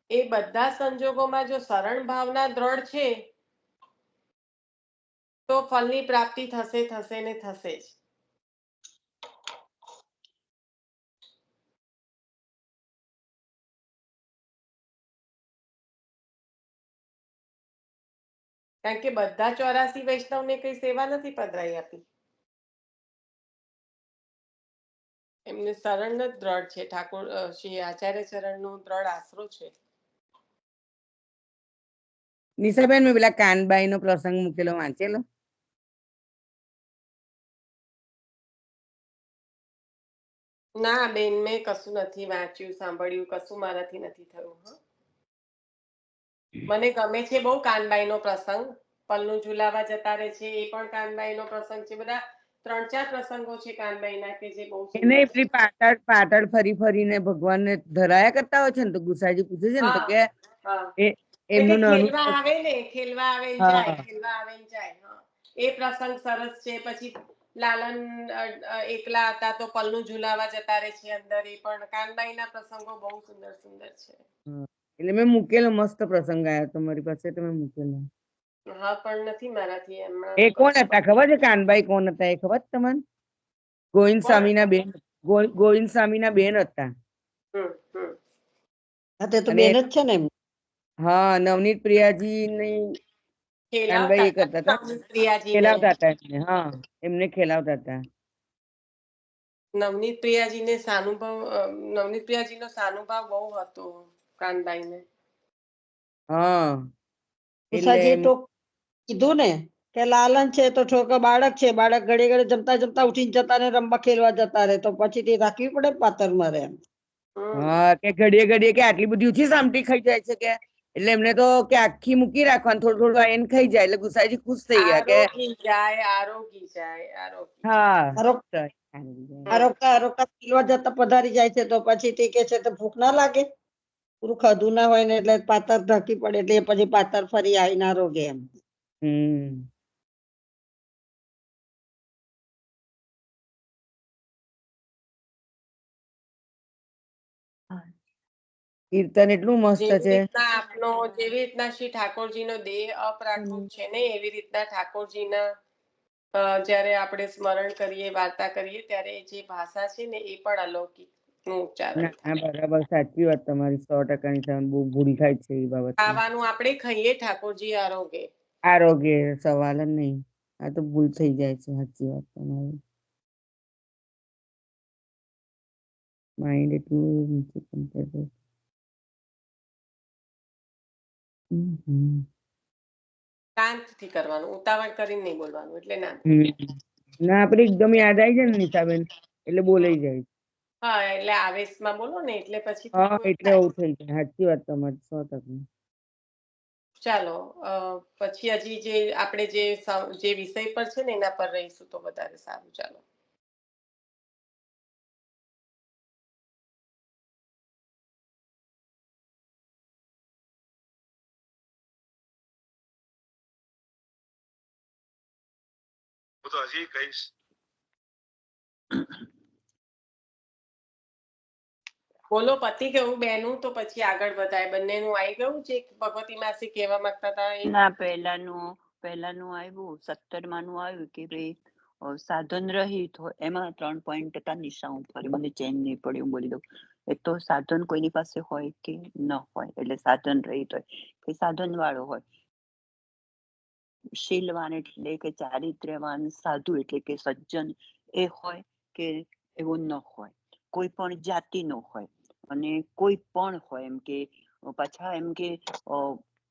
એ બધા સંજોગોમાં જો શરણ ભાવના દ્રઢ છે તો ફળની પ્રાપ્તિ થશે ને થશે જ. કારણ કે બધા 84 વૈષ્ણવને કઈ સેવા નથી પધરાઈ આપી, એમને શરણ જ દ્રઢ છે. ઠાકોર શ્રી આચાર્ય ચરણનો દ્રઢ આશરો છે. નિશાબેન મેં પેલા કાનબાઈ નો પ્રસંગ મૂકેલો વાંચેલો? ના બેન, મેં કશું નથી વાંચ્યું, સાંભળ્યું, કશું મારાથી નથી થયું. હં. મને ગમે છે બહુ કાનબાઈ નો પ્રસંગ. પલ્લું ઝુલાવા જતા રહે છે, એ પણ કાનબાઈ નો પ્રસંગ છે. બધા 3-4 પ્રસંગો છે કાનબાઈના કે જે બહુ એને સુંદર પેલી છે. પાટણ ફરી ફરીને ભગવાનને ધરાયા કરતા હોય છે ને, તો ગુસાઈજી પૂછે છે ને તો હા કે હા, એ એટલે એમનું નાનું ખેલવા આવે ને, ખેલવા આવે ને જાય, હા ખેલવા આવે ને જાય. હા, એ પ્રસંગ સરસ છે. પછી લાલન એકલા હતા તો પલ્લું ઝુલાવા જતા રહે છે અંદર. એ પણ કાનબાઈના પ્રસંગો બહુ સુંદર સુંદર છે. હા. એટલે મેં મૂકેલો, મસ્ત પ્રસંગ આવ્યો તો મારી પાસે, તો મેં મૂકેલો. હા, પણ નથી મારાથી હમણાં એ તો કોણ કશું. હતા ખબર છે? કાનબાઈ કોણ હતા એ ખબર છે તમને? ગોવિંદ કોણ સ્વામીના હતા? બેન. ગોવિંદ સ્વામીના બેન હતા. હમ હમ. હા, તે તો અને બેન જ છે ને એમ. હા, નવનીત પ્રિયાજી ની ખેલાવતા કાનબાઈ એક હતા હતા. નવનીત પ્રિયાજીને. ખેલાવતા હતા એમને. હા, એમને ખેલાવતા હતા. નવનીત પ્રિયાજીને સાનુભાવ નવનીત પ્રિયાજીનો સાનુભાવ બહુ હતો કાનબાઈને. હા, એટલે ઉષાજી તો કીધું ને કે લાલન છે તો છોકરો બાળક છે, બાળક ઘડી ઘડી જમતા જમતા ઉઠીને જતા ને રમવા ખેલવા જતા રહે, તો પછી તે રાખવી પડે પાતર મારે એમ. હમ. હા, કે ઘડીએ ઘડીએ કે આટલી બધી ઓછી સામટી ખાઈ જાય છે કે, એટલે એમને તો કે આખી મૂકી રાખવાનું, થોડું થોડું એને ખાઈ જાય. એટલે ગુસાઈજી ખુશ થઈ ગયા કે આરોગી જાય, આરોગી જાય, આરોગી જાય. હા. હમ. આરોગતા આરોગતા ખેલવા જતા પધારી જાય છે, તો પછી તે કે છે તો ભૂખ ના લાગે? પૂરું ખાધું ના હોય ને, એટલે પાતર ઢાંકી પડે, એટલે પછી પાતર ફરી આવીને આરોગે એમ. હમ. કીર્તન એટલું મસ્ત છે. જેવી રીતના શ્રી ઠાકોરજીનો દેહ અપ્રાકૃત છે ને, એવી રીતના ઠાકોરજીના જ્યારે આપણે સ્મરણ કરીએ, વાર્તા કરીએ, ત્યારે જે ભાષા છે ને એ પણ અલૌકિક નું ઉચ્ચારણ ના, થાય. બરાબર, સાચી વાત તમારી, 100%ની તમે બહુ ભૂલ થાય છે એ બાબતમાં. ખાવાનું આપણે ખાઈએ, ઠાકોરજી આરોગે. આરોગ્ય સવાલ જ નહીં. આ તો ભૂલ થઈ જાય છે. સાચી વાત તમારી. માઇન્ડ એટલું નીચે કમ્પેર. શાંતથી કરવાનું, ઉતાવળ કરીને નહીં બોલવાનું, એટલે ના. ના, આપડે એકદમ યાદ આવી જાય ને નિશાબેન, એટલે બોલાઈ જાય. હા, એટલે આવેશમાં બોલો ને, એટલે પછી હા, થોડું એટલે એવું થઈ જાય. સાચી વાત તમારી, 100%. ચાલો, પછી હજી જે આપણે જે વિષય પર છે ને એના પર રહીશું તો વધારે સારું. ચાલો. તો હજી કહીશ. બોલો, પતિ કેવું બેનું, તો પછી આગળ વધાય. બંનેનું આવી ગયું છે? ભગવતી માસી કહેવા માંગતા હતા એ? ના, પહેલાનું આવ્યું, 17માનું આવ્યું કે ભાઈ સાધન રહિત હોય, એમાં 3 પોઈન્ટ હતા. નિશા ઉપર મને ચેન નહીં પડ્યું, હું બોલી દઉં. એ તો સાધન કોઈની પાસે હોય કે ન હોય, એટલે સાધન રહિત હોય કે સાધન વાળો હોય. શીલવાન એટલે કે ચારિત્ર્યવાન, સાધુ એટલે કે સજ્જન, એ હોય કે એવો ન હોય. કોઈ પણ જાતિનો હોય અને કોઈ પણ હોય, એમ કે પાછા એમ કે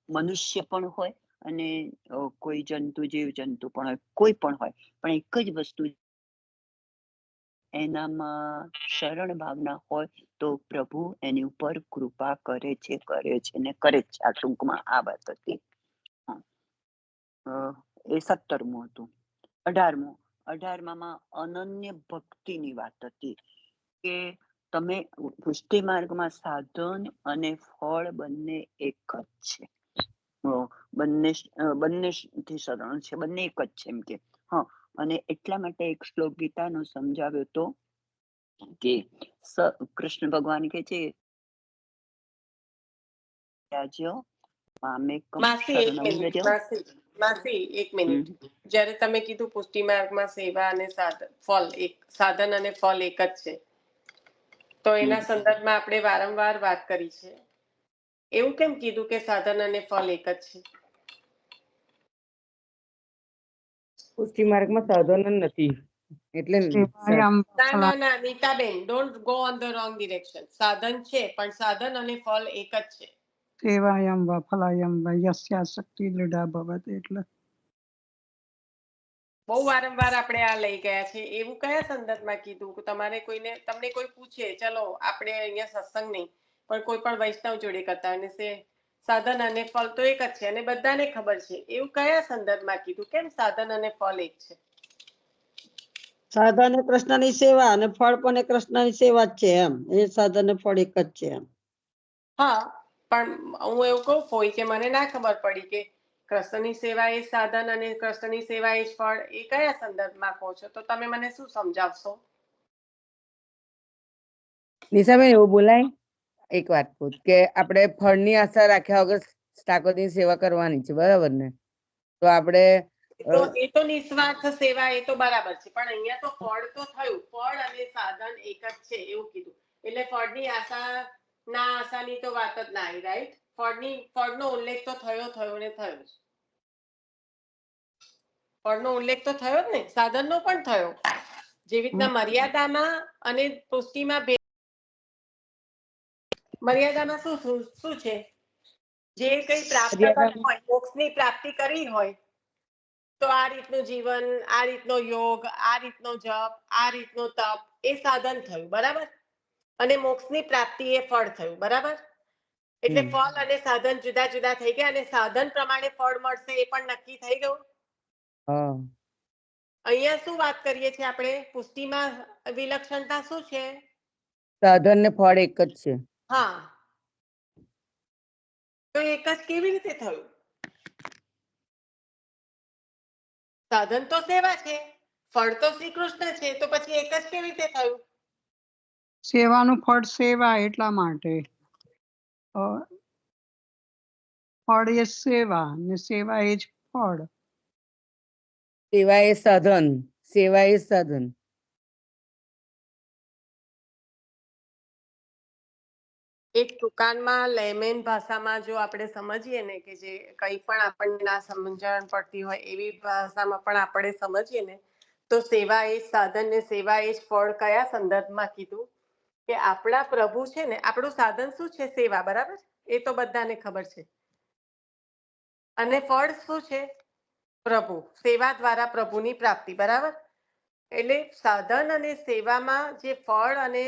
મનુષ્ય પણ હોય અને કોઈ જંતુ, જીવ જંતુ પણ હોય, કોઈ પણ હોય, પણ એક જ વસ્તુ એનામાં શરણ ભાવના હોય તો પ્રભુ એની ઉપર કૃપા કરે છે ને કરે છે. આ ટૂંકમાં આ વાત હતી. એ 17મું હતું. 18માં અનન્ય ભક્તિની વાત હતી કે તમે પુષ્ટિ માર્ગમાં સાધન અને ફળ બંને એક જ છે. બંનેથી શરણ છે, બંને એક જ છે એમ કે. હા, અને એટલા માટે એક શ્લોક ગીતાનો સમજાવ્યો તો કે કૃષ્ણ ભગવાન કે છે માસી એક મિનિટ. જ્યારે તમે કીધું પુષ્ટિ માર્ગમાં સેવા અને સાધન અને ફળ એક જ છે, તો એના સંદર્ભમાં આપણે વારંવાર વાત કરી છે. એવું કેમ કીધું કે સાધન અને ફળ એક જ છે? પુષ્ટિ માર્ગમાં સાધન જ નથી, એટલે ના, Nitaben, don't go on the wrong direction. સાધન છે, પણ સાધન અને ફળ એક જ છે. સેવાયમ વા ફલાયમ વા યસ્યાશક્તિ દૃઢા ભવત એટલે બહુ વારંવાર આપણે આ લઈ ગયા છે. એવું કયા સંદર્ભમાં કીધું કે તમારે કોઈને તમને કોઈ પૂછે ચલો આપણે અહીંયા સત્સંગ નહીં પણ કોઈ પણ વૈષ્ણવ જોડે કરતા અને સાધન અને ફળ તો એક જ છે અને બધાને ખબર છે. એવું કયા સંદર્ભમાં કીધું? કેમ સાધન અને ફળ એક છે? સાધન એ કૃષ્ણની સેવા અને ફળ પણ એ કૃષ્ણની સેવા જ છે એમ. એ સાધન ને ફળ એક જ છે એમ. હા, પણ હું એવું કહું હોય કે મને ના ખબર પડી કે કૃષ્ણની સેવા એ સાધન અને કૃષ્ણની સેવા એ ફળ, એ કયા સંદર્ભમાં કહો છો? તો તમે મને શું સમજાવશો? નિશાબેન એવું બોલાય? એક વાત પૂછ કે આપણે ફળની આશા રાખ્યા વગર ઠાકોરની સેવા કરવાની છે, બરાબર ને? તો આપણે એ તો નિસ્વાર્થ સેવા, એ તો બરાબર છે, પણ અહીંયા તો ફળ તો થયું. ફળ અને સાધન એક જ છે એવું કીધું. એટલે ફળની આશાની તો વાત જ ના આવી, રાઈટ? ફળનો ઉલ્લેખ તો થયો ને થયો જ. ફળનો ઉલ્લેખ તો થયો જ ને, સાધનનો પણ થયો. જેવી રીતના મર્યાદામાં અને પુષ્ટિમાં મર્યાદામાં શું છે? જે કઈ પ્રાપ્ત કરવું હોય, મોક્ષની પ્રાપ્તિ કરવી હોય તો આ રીતનું જીવન, આ રીતનો યોગ, આ રીતનો જપ, આ રીતનો તપ, એ સાધન થયું, બરાબર? અને મોક્ષની પ્રાપ્તિ એ ફળ થયું, બરાબર? એટલે ફળ અને સાધન જુદા જુદા થઈ ગયા અને સાધન પ્રમાણે ફળ મળશે એ પણ નક્કી થઈ ગયું. અહીંયા શું વાત કરીએ છીએ આપણે? પુષ્ટિમાં વિલક્ષણતા શું છે? સાધન ને ફળ એક જ છે. હા, તો એક જ કેવી રીતે થયું? સાધન તો સેવા છે, ફળ તો શ્રી કૃષ્ણ છે, તો પછી એક જ કેવી રીતે થયું? સેવાનું ફળ સેવા એટલા માટે ફળ એ સેવા ને સેવા એ જ ફળ. સેવા એ સાધન, સેવા એ સાધન. એક દુકાનમાં લેમેન ભાષામાં જો આપણે સમજીએ ને, કે જે કંઈ પણ આપણને ના સમજણ પડતી હોય એવી ભાષામાં પણ આપણે સમજીએ ને, તો સેવા એ સાધન ને સેવા એ જ ફળ કયા સંદર્ભમાં કીધું? કે આપણા પ્રભુ છે ને, આપણું સાધન શું છે? સેવા, બરાબર? એ તો બધાને ખબર છે. અને ફળ શું છે? પ્રભુ. સેવા દ્વારા પ્રભુની પ્રાપ્તિ, બરાબર? એટલે સાધન અને સેવામાં જે ફળ અને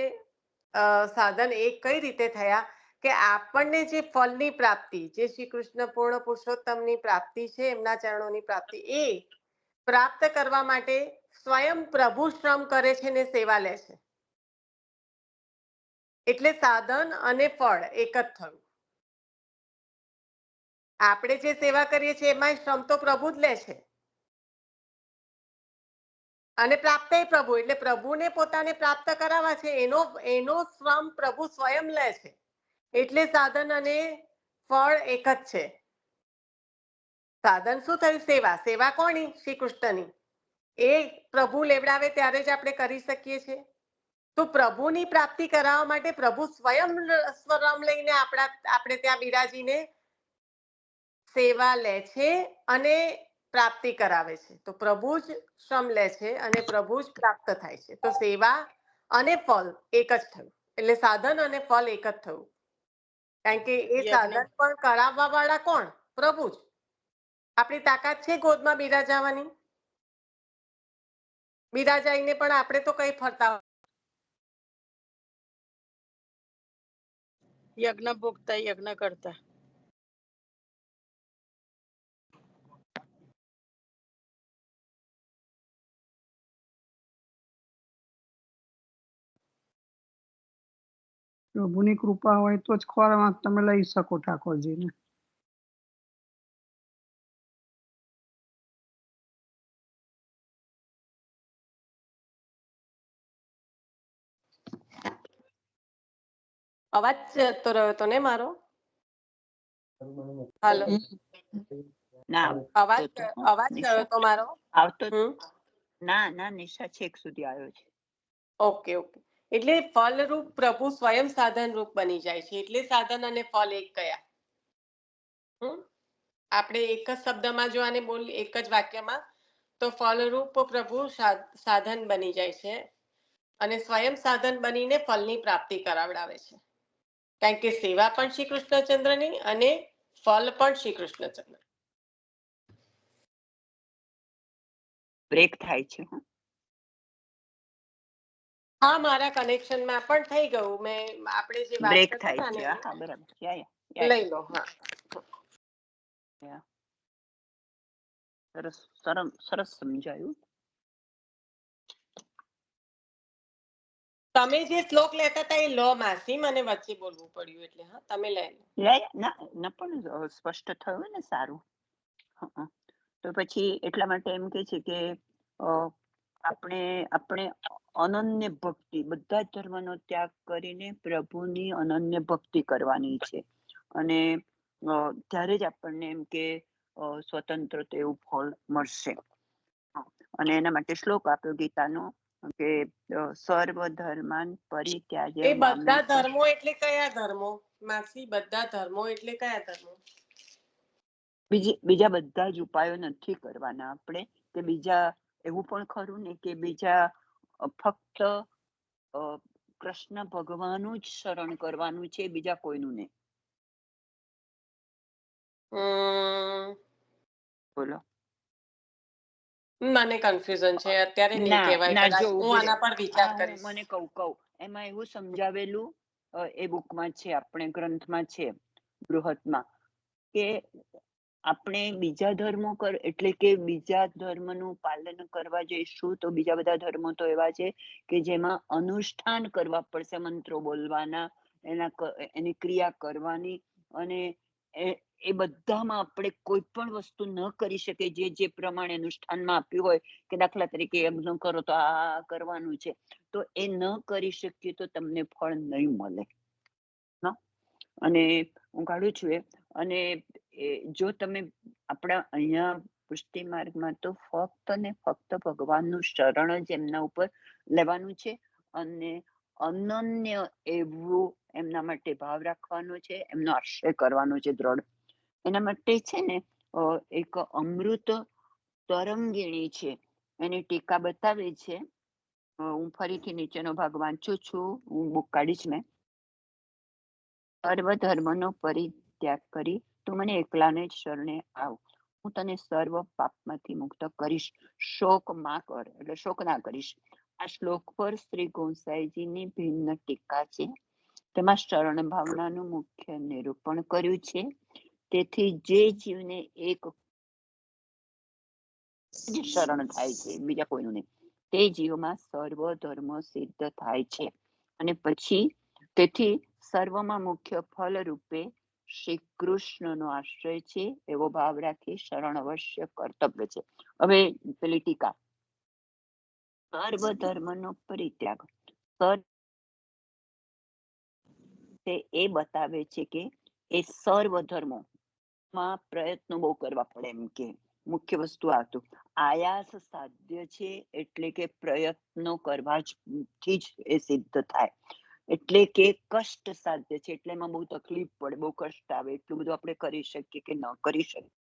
સાધન એક કઈ રીતે થયા? કે આપણને જે ફળની પ્રાપ્તિ, જે શ્રી કૃષ્ણ પૂર્ણ પુરુષોત્તમની પ્રાપ્તિ છે, એમના ચરણોની પ્રાપ્તિ, એ પ્રાપ્ત કરવા માટે સ્વયં પ્રભુ શ્રમ કરે છે ને સેવા લે છે. એટલે સાધન અને ફળ એક જ થયું. આપણે જે સેવા કરીએ છીએ એમાં શ્રમ તો પ્રભુ જ લે છે અને પ્રાપ્ત પ્રભુ, એટલે પ્રભુને પોતાને પ્રાપ્ત કરાવવા છે, એનો શ્રમ પ્રભુ સ્વયં લે છે. એટલે સાધન અને ફળ એક જ છે. સાધન શું થયું? સેવા. સેવા કોની? શ્રી કૃષ્ણની. એ પ્રભુ લેવડાવે ત્યારે જ આપણે કરી શકીએ છીએ. તો પ્રભુની પ્રાપ્તિ કરાવવા માટે પ્રભુ સ્વયં શ્રમ લઈને આપણે ત્યાં બિરાજીને સેવા લે છે અને પ્રાપ્તિ કરાવે છે. તો પ્રભુ જ શ્રમ લે છે અને પ્રભુ જ પ્રાપ્ત થાય છે. તો સેવા અને ફળ એક જ થયું. એટલે સાધન અને ફળ એક જ થયું. કારણ કે એ સાધન પણ કરાવવા વાળા કોણ? પ્રભુ જ. આપણી તાકાત છે ગોદમાં બિરાજવાની? બિરાજાઈને પણ આપણે તો કઈ ફરતા યજ્ઞ ભોગતા, યજ્ઞ કરતા. પ્રભુની કૃપા હોય તો જ ખોરાક તમે લઈ શકો ઠાકોરજીને. અવાજ જતો રહ્યો તો ને મારો? હાલો, ના અવાજ ગયો તો મારો? આવતો ના નિશા છેક સુધી આવ્યો છે. ઓકે. એટલે ફલરૂપ પ્રભુ સ્વયં સાધન રૂપ બની જાય છે. એટલે સાધન અને ફલ એક કયા? આપણે એક જ શબ્દમાં જો આને બોલીએ, એક જ વાક્યમાં, તો ફલરૂપ પ્રભુ સાધન બની જાય છે અને સ્વયં સાધન બનીને ફલની પ્રાપ્તિ કરાવડાવે છે. કારણ કે સેવા પણ શ્રી કૃષ્ણચંદ્રની અને ફલ પણ શ્રી કૃષ્ણચંદ્ર. બ્રેક થાય છે. હા, મારા કનેક્શનમાં પણ થઈ ગયું. મેં આપણે જે વાત બ્રેક કરતા થાય હતા છે. ને હા બરાબર. લઈ લો. હા, સરસ સરસ સમજાયું. તમે જે શ્લોક લેતા હતા એ લો માસી, મને વચ્ચે બોલવું પડ્યું એટલે. હા, તમે લઈ લો. ના પણ સ્પષ્ટ થયું ને, સારું. તો પછી એટલા માટે એમ કે છે કે આપણે અનન્ય ભક્તિ, બધા જ ધર્મનો ત્યાગ કરીને પ્રભુની અનન્ય ભક્તિ કરવાની છે. અને ત્યારે જ આપણને એમ કે સ્વતંત્ર એવું ફળ મળશે. અને એના માટે શ્લોક આપ્યો ગીતાનો કે સર્વ ધર્માન પરિત્યાજ્ય એ બધા મામેક. ધર્મો એટલે કયા ધર્મો માસી? બધા ધર્મો એટલે કયા ધર્મો? બીજા બધા જ ઉપાયો નથી કરવાના આપણે. કે બીજા એવું પણ ખરું ને કે બીજા ફક્ત કૃષ્ણ ભગવાનનું જ શરણ કરવાનું છે, બીજા કોઈનું નહીં. બોલો. મને કન્ફ્યુઝન છે અત્યારે, નહીં કહેવાય. ના કદાચ જો હું ઉભી રે. આના પર વિચાર હું કરીશ. મને કહું એમાં એવું સમજાવેલું એ બુકમાં છે, આપણે ગ્રંથમાં છે બૃહતમાં, કે આપણે બીજા ધર્મો એટલે કે બીજા ધર્મનું પાલન કરવા જઈશું તો બીજા બધા ધર્મો તો એવા છે કે જેમાં અનુષ્ઠાન કરવા પડશે, મંત્રો બોલવાના, એની ક્રિયા કરવાની, અને એ બધામાં આપણે કોઈ પણ વસ્તુ ન કરી શકે જે પ્રમાણે અનુષ્ઠાનમાં આપ્યું હોય. કે દાખલા તરીકે યજ્ઞ કરો તો આ કરવાનું છે, તો એ ન કરી શકીએ તો તમને ફળ નહીં મળે. અને હું કાઢું છું અને જો તમે આપણા અહીંયા પુષ્ટિ માર્ગમાં તો ફક્ત ને ફક્ત ભગવાનનું શરણ જ એમના ઉપર લેવાનું છે, અને અનન્ય એવું એમના માટે ભાવ રાખવાનો છે, એમનો આશ્રય કરવાનો છે દ્રઢ. એના માટે છે ને એક અમૃત તરંગિણી છે, એની ટીકા બતાવે છે. હું ફરીથી નીચેનો ભાગ વાંચું છું, હું બુક કાઢીશ મેં. સર્વ ધર્મનો પરિત્યાગ કરી તું મને એકલાને જ શરણે આવ, હું તને સર્વ પાપમાંથી મુક્ત કરીશ, શોક માં કર, એટલે શોક ના કરીશ. આ શ્લોક પર શ્રી ગોસાઈજીની ભિન્ન ટીકા છે. તેમાં શરણ ભાવનાનું મુખ્ય નિરૂપણ કર્યું છે. તેથી જે જીવને એક શરણ થાય છે, બીજા કોઈનું નહીં, તે જીવમાં સર્વ ધર્મ સિદ્ધ થાય છે. અને પછી તેથી સર્વમાં મુખ્ય ફલ રૂપે શ્રી કૃષ્ણનો આશ્રય છે એવો ભાવ રાખી શરણ અવશ્ય કર્તવ્ય છે. હવે પેલી ટીકા, સર્વ ધર્મનો પરિત્યાગ, એ બતાવે છે કે એ સર્વ ધર્મોમાં પ્રયત્નો બહુ કરવા પડે. એમ કે મુખ્ય વસ્તુ આ હતું, આયાસ સાધ્ય છે, એટલે કે પ્રયત્નો કરવાથી જ એ સિદ્ધ થાય. એટલે કે કષ્ટ સાધ્ય છે, એટલે એમાં બહુ તકલીફ પડે, બહુ કષ્ટ આવે, એટલું બધું આપણે કરી શકીએ કે ન કરી શકીએ.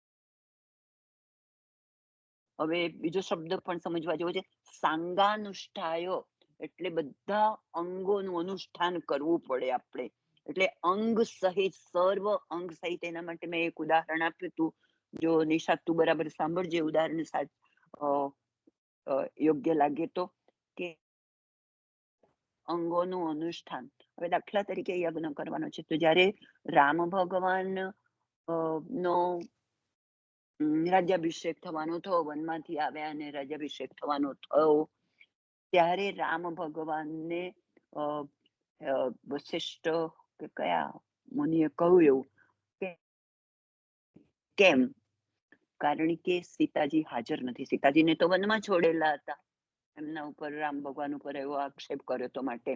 હવે બીજો શબ્દ પણ સમજવા જેવો છે, સાંગાનુષ્ઠાયો, એટલે બધા અંગોનું અનુષ્ઠાન કરવું પડે આપણે. એટલે અંગ સહિત, સર્વ અંગ સહિત. એના માટે મેં એક ઉદાહરણ આપ્યું હતું, જો નિશાદ તું બરાબર સાંભળજે, ઉદાહરણ યોગ્ય લાગે તો, કે અંગોનું અનુષ્ઠાન. હવે દાખલા તરીકે યજ્ઞ કરવાનો છે, તો જ્યારે રામ ભગવાન નો રાજ્યાભિષેક થવાનો થયો, વનમાંથી આવ્યા અને રાજ્યાભિષેક થવાનો થયો, ત્યારે રામ ભગવાનને વશિષ્ઠ કે કયા મુનિએ કહ્યું એવું કે કેમ? કારણ કે સીતાજી હાજર નથી. સીતાજીને તો વનમાં છોડેલા હતા, એમના ઉપર રામ ભગવાન ઉપર એવો આક્ષેપ કર્યો તો માટે,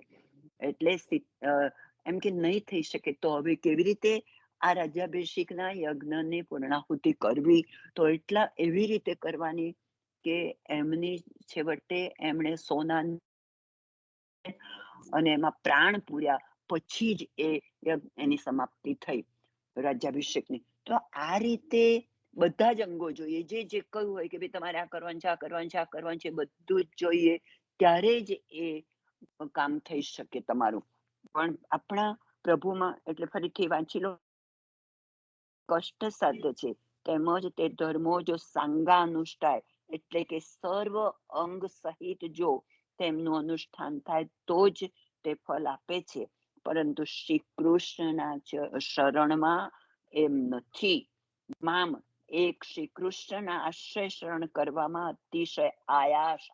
એટલે એમ કે નહીં થઈ શકે, તો હવે કેવી રીતે આ રાજ્યાભિષેકના યજ્ઞની પૂર્ણાહુતિ કરવી? તો એટલા એવી રીતે કરવાની કે એમની છેવટે એમણે સોના અને એમાં પ્રાણ પૂર્યા પછી જ એની સમાપ્તિ થઈ રાજ્યાભિષેકની. તો આ રીતે બધા જ અંગો જોઈએ, જે કહ્યું હોય કે ભાઈ તમારે આ કરવાનું છે, આ કરવાનું છે, આ કરવાનું છે, બધું જ જોઈએ, ત્યારે જ એ કામ થઈ શકે તમારું. પણ આપણા પ્રભુમાં, એટલે ફરીથી વાંચી લો, કષ્ટ સાધ્ય છે, તેમજ તે ધર્મો જો સાંગાનુષ્ઠાય એટલે કે સર્વ અંગ સહિત જો તેમનું અનુષ્ઠાન થાય તો જ તે ફળ આપે છે, પરંતુ શ્રી કૃષ્ણના શરણમાં એમ નથી. મામ એક શ્રી કૃષ્ણના આશ્રય શરણ કરવામાં અતિશય આયાસ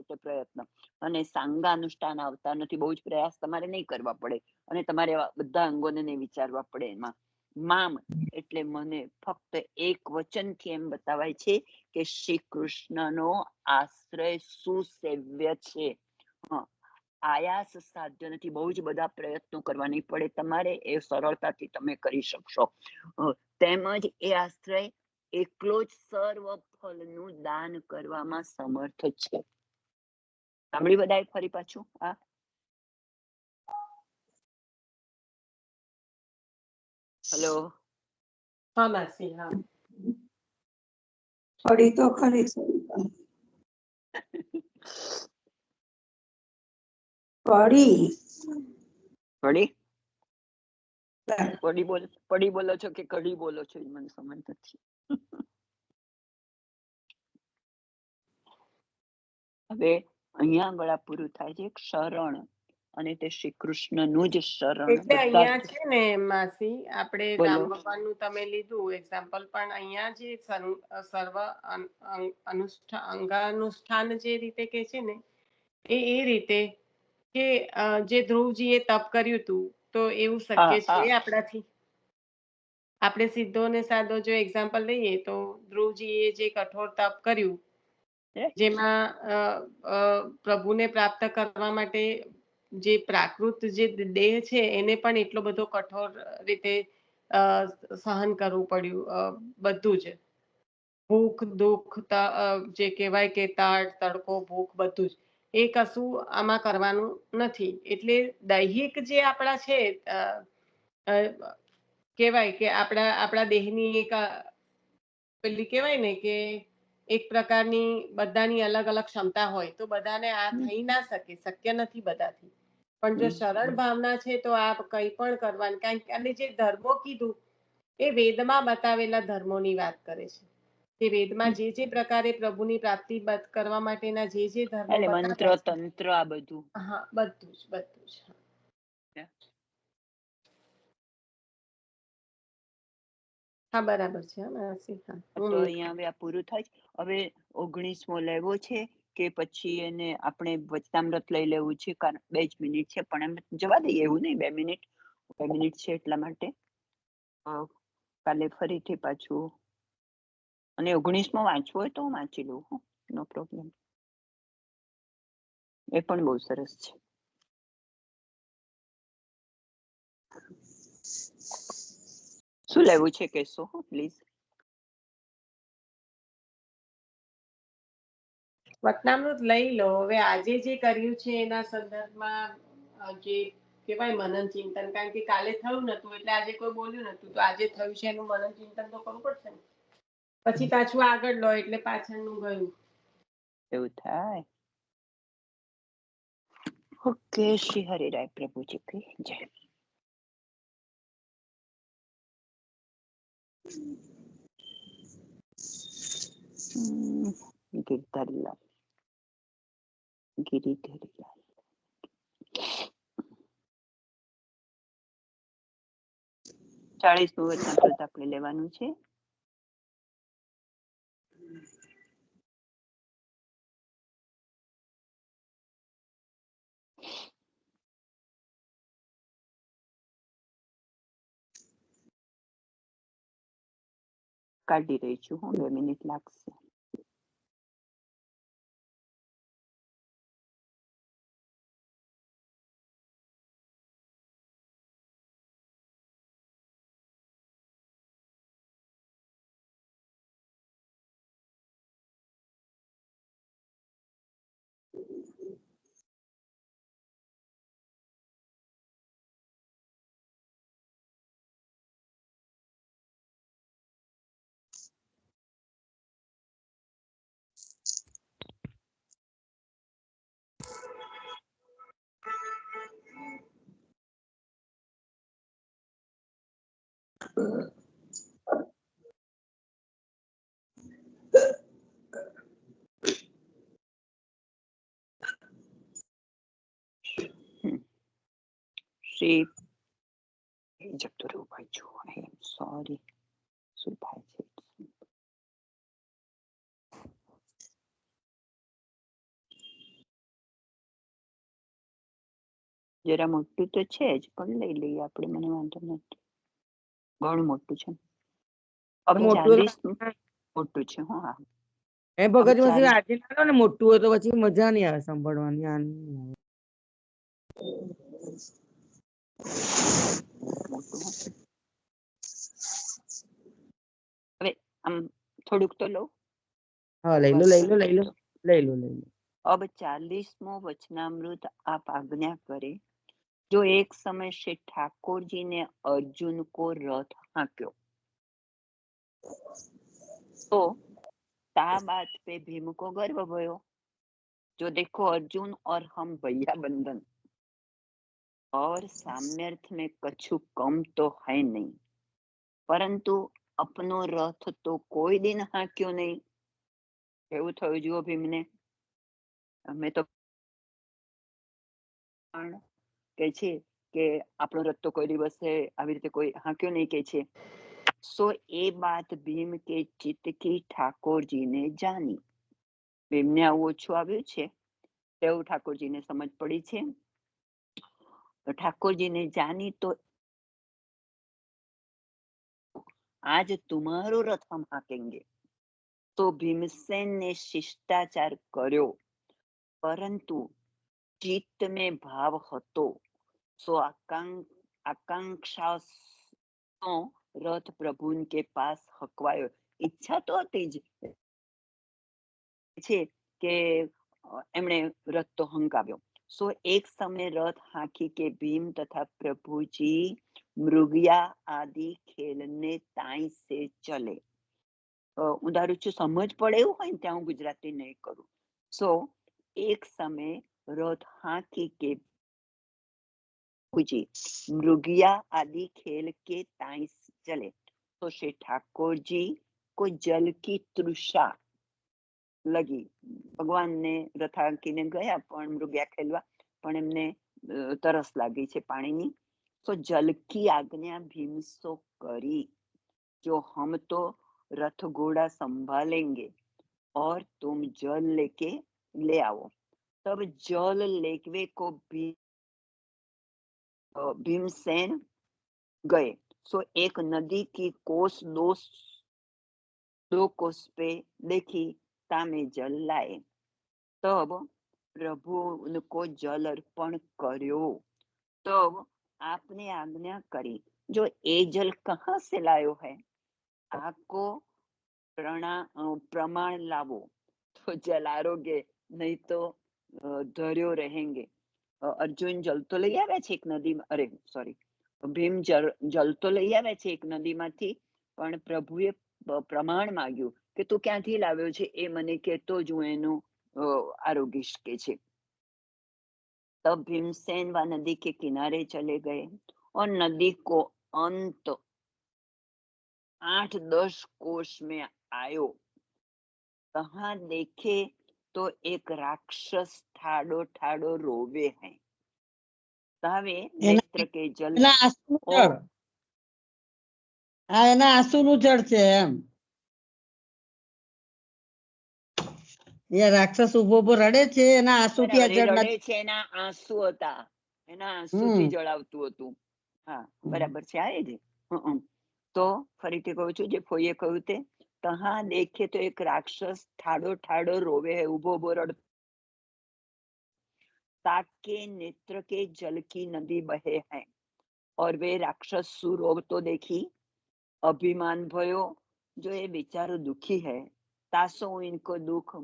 એટલે પ્રયત્ન, અને સાંગાનુષ્ઠાન આવતા નથી. બહુ જ પ્રયાસ તમારે નહીં કરવા પડે, અને તમારે બધા અંગોને નહીં વિચારવા પડે. એમાં મામ એટલે મને ફક્ત એક વચનથી એમ બતાવાય છે કે શ્રી કૃષ્ણનો આશ્રય સુસેવ્ય છે. આયાસ સાધ્ય નથી, બહુ જ બધા પ્રયત્નો કરવા નહીં પડે તમારે, એ સરળતાથી તમે કરી શકશો. તેમજ એ આશ્રય એકલો જ સર્વ ફળનું દાન કરવામાં સમર્થ છે. સાંભળી બધાએ ફરી પાછું? હેલો, હા માસી, હા ફરી તો ખરી પડી બોલો છો કે કઢી બોલો છો એ મને સમજ નથી. હવે અહીંયા આગળ આ પૂરું થાય છે શરણ, અને તે શ્રી કૃષ્ણનું જ શરણ. એટલે અહીંયા છે ને માસી, આપણે રામ ભગવાનનું તમે લીધું એક્ઝામ્પલ, પણ અહીંયા જે સર્વ અંગાનુષ્ઠાન જે રીતે કે છે ને, એ રીતે કે જે ધ્રુવજીએ તપ કર્યું હતું, તો એવું શક્ય છે આપણાથી? આપણે સીધો ને સાદો જો એક્ઝામ્પલ લઈએ તો ધ્રુવજીએ જે કઠોર તપ કર્યું, જેમાં પ્રભુને પ્રાપ્ત કરવા માટે જે પ્રાકૃત જે દેહ છે એને પણ એટલો બધો કઠોર રીતે સહન કરવું પડ્યું, બધું જ ભૂખ દુઃખ, જે કહેવાય કે તાળ તડકો ભૂખ બધું જ, એ કશું આમાં કરવાનું નથી. એટલે દૈહિક જે આપણા છે, કહેવાય કે આપણા દેહની એક પેલી કહેવાય ને કે એક પ્રકારની બધાની અલગ અલગ ક્ષમતા હોય, તો બધાને આ થઈ ના શકે, શક્ય નથી બધાથી. પણ જો સરળ ભાવના છે તો આ કંઈ પણ કરવાનું, કારણ કે અને જે ધર્મો કીધું એ વેદમાં બતાવેલા ધર્મોની વાત કરે છે, કે વેદમાં જે પ્રકારે પ્રભુની પ્રાપ્તિ કરવા માટેના જે ધર્મો મંત્ર તંત્ર આ બધું, હા બધું જ હા બરાબર છે. તો અહીંયા હવે આ પૂરું થાય. હવે 19મો લેવો છે કે પછી એને આપણે વચનામૃત લઈ લેવું છે? કારણ 2 જ મિનિટ છે, પણ એમ જવા દઈએ, એવું નહીં. 2 મિનિટ છે એટલા માટે કાલે ફરીથી પાછું. અને 19મો વાંચવો હોય તો હું વાંચી લઉં, નો પ્રોબ્લેમ. એ પણ બહુ સરસ છે. શું લેવું છે કહેશો પ્લીઝ? વચનામૃત લઈ લો. હવે આજે જે કર્યું છે એના સંદર્ભમાં જે કહેવાય મનન ચિંતન, કારણ કે કાલે થયું નતું એટલે આજે કોઈ બોલ્યું નતું, તો આજે થયું છે એનું મનન ચિંતન તો કરવું પડશે ને. પછી પાછું આગળ લો એટલે પાછળનું ગયું. એવું થાય. ઓકે, શ્રી હરિરાય પ્રભુજી કી જય. ગિરધરલાલ 40મું વચનામૃત આપણે લેવાનું છે. કાઢી રહી છું હું, 2 મિનિટ લાગશે. શ્રી જતો રહ્યો ભાઈ જો આઈ એમ સોરી શું થાય છે જરા મોટું તો છે જ પણ લઈ લઈએ આપણે મને વાંધો નથી ઘણું મોટું છે હવે મોટું 40 મોટું છે હા એ ભગત માંથી આજે ના લો ને મોટું હોય તો પછી મજા નહીં આવે સાંભળવાની હવે આમ થોડુંક તો લો હા લઈ લો લઈ લો લઈ લો લઈ લો લઈ લો अब 40वां वचनामृत आप आज्ञा करें जो एक समय श्री ठाकुर जी ने अर्जुन को रथ हाँक्यो तो ता बात पे भीम को गर्व भयो जो देखो अर्जुन और हम भैया बंधन और साम्यर्थ में कछु कम तो है नहीं परंतु अपनो रथ तो कोई दिन हाँक्यो नहीं એવું થયું જુઓ ભીમને અમે તો કે છે કે આપણો રથ તો કોઈ દિવસે આવી રીતે કોઈ હાંક્યો નહીં કે છે સો એ બાત ભીમ કે ચિત્ત की ઠાકોરજી ને જાની ભીમને આવું ઓછું આવ્યું છે તેવું ઠાકોરજીને સમજ પડી છે ઠાકોરજીને જાની તો आज तुम्हारो रथ हम हाकेंगे तो भीमसेन ने शिष्टाचार કર્યો परंतु चित्त में भाव હતો सो आकांक्षा रथ प्रभु के पास हकवायो ઈચ્છા તો હતી જ છે કે એમણે રથ તો હંકાવ્યો सो एक समय रथ हाकी के भीम तथा प्रभुजी मृगया आदि खेलने ताई से चले ઉદાહરણ છું સમજ પડે એવું હોય ને ત્યાં હું ગુજરાતી નહીં કરું સો એક સમય रथ हाकी के मृगिया आदि खेल के ताई चले तो श्री ठाकुर जी को जल की तृषा लगी भगवान ने रथ हाकीने ગયા પણ મૃગયા ખેલવા પણ એમને તરસ લાગી છે પાણીની તો જલ की आज्ञा भीम सो करी जो हम तो रथ घोड़ा संभालेंगे और तुम जल लेके ले आओ तब जल लेके को भीमसेन गए सो एक नदी की कोस दो कोस पे देखी तामे जल लाए तब प्रभु उनको जल अर्पण કર્યો तब आपने आज्ञा करी जो ये जल कहाँ से लायो है आपको प्रमाण लावो तो जल आरोगे नहीं तो धर्यो रहेंगे अर्जुन जल तो લઈ આવે છે એક નદીમાં અરે સોરી ભીમ જલ તો લઈ આવે છે એક નદીમાંથી પણ પ્રભુએ પ્રમાણ માંગ્યું કે તું ક્યાંથી લાવ્યો છે એ મને કહેતો જ હું એનું આરોગીશ કે છે तब भीमसेन व नदी के किनारे चले गए और नदी को अंत 8-10 कोस में आयो तहाँ देखे तो एक राक्षस ठाड़ो ठाड़ो रोवे है तावे नेत्र के जल એના આંસુનું જળ છે એમ એ રાક્ષસ ઉભો ઉભો રડે છે એના આંસુથી આ જળ રડે છે એના આંસુ હતા એના આંસુથી જળ આવતું હતું હા બરાબર છે આ જ તો ફરીથી કહું છું જે ફોઈએ કહ્યું તે तहाँ देखे तो एक राक्षस ठाड़ो ठाड़ो रोवे है उभो उभो रड़ ताके नेत्र के जल की नदी बहे है और वे राक्षस सुरोग तो देखी अभिमान भयो जो ये बेचारो दुखी है तासो इनको दुख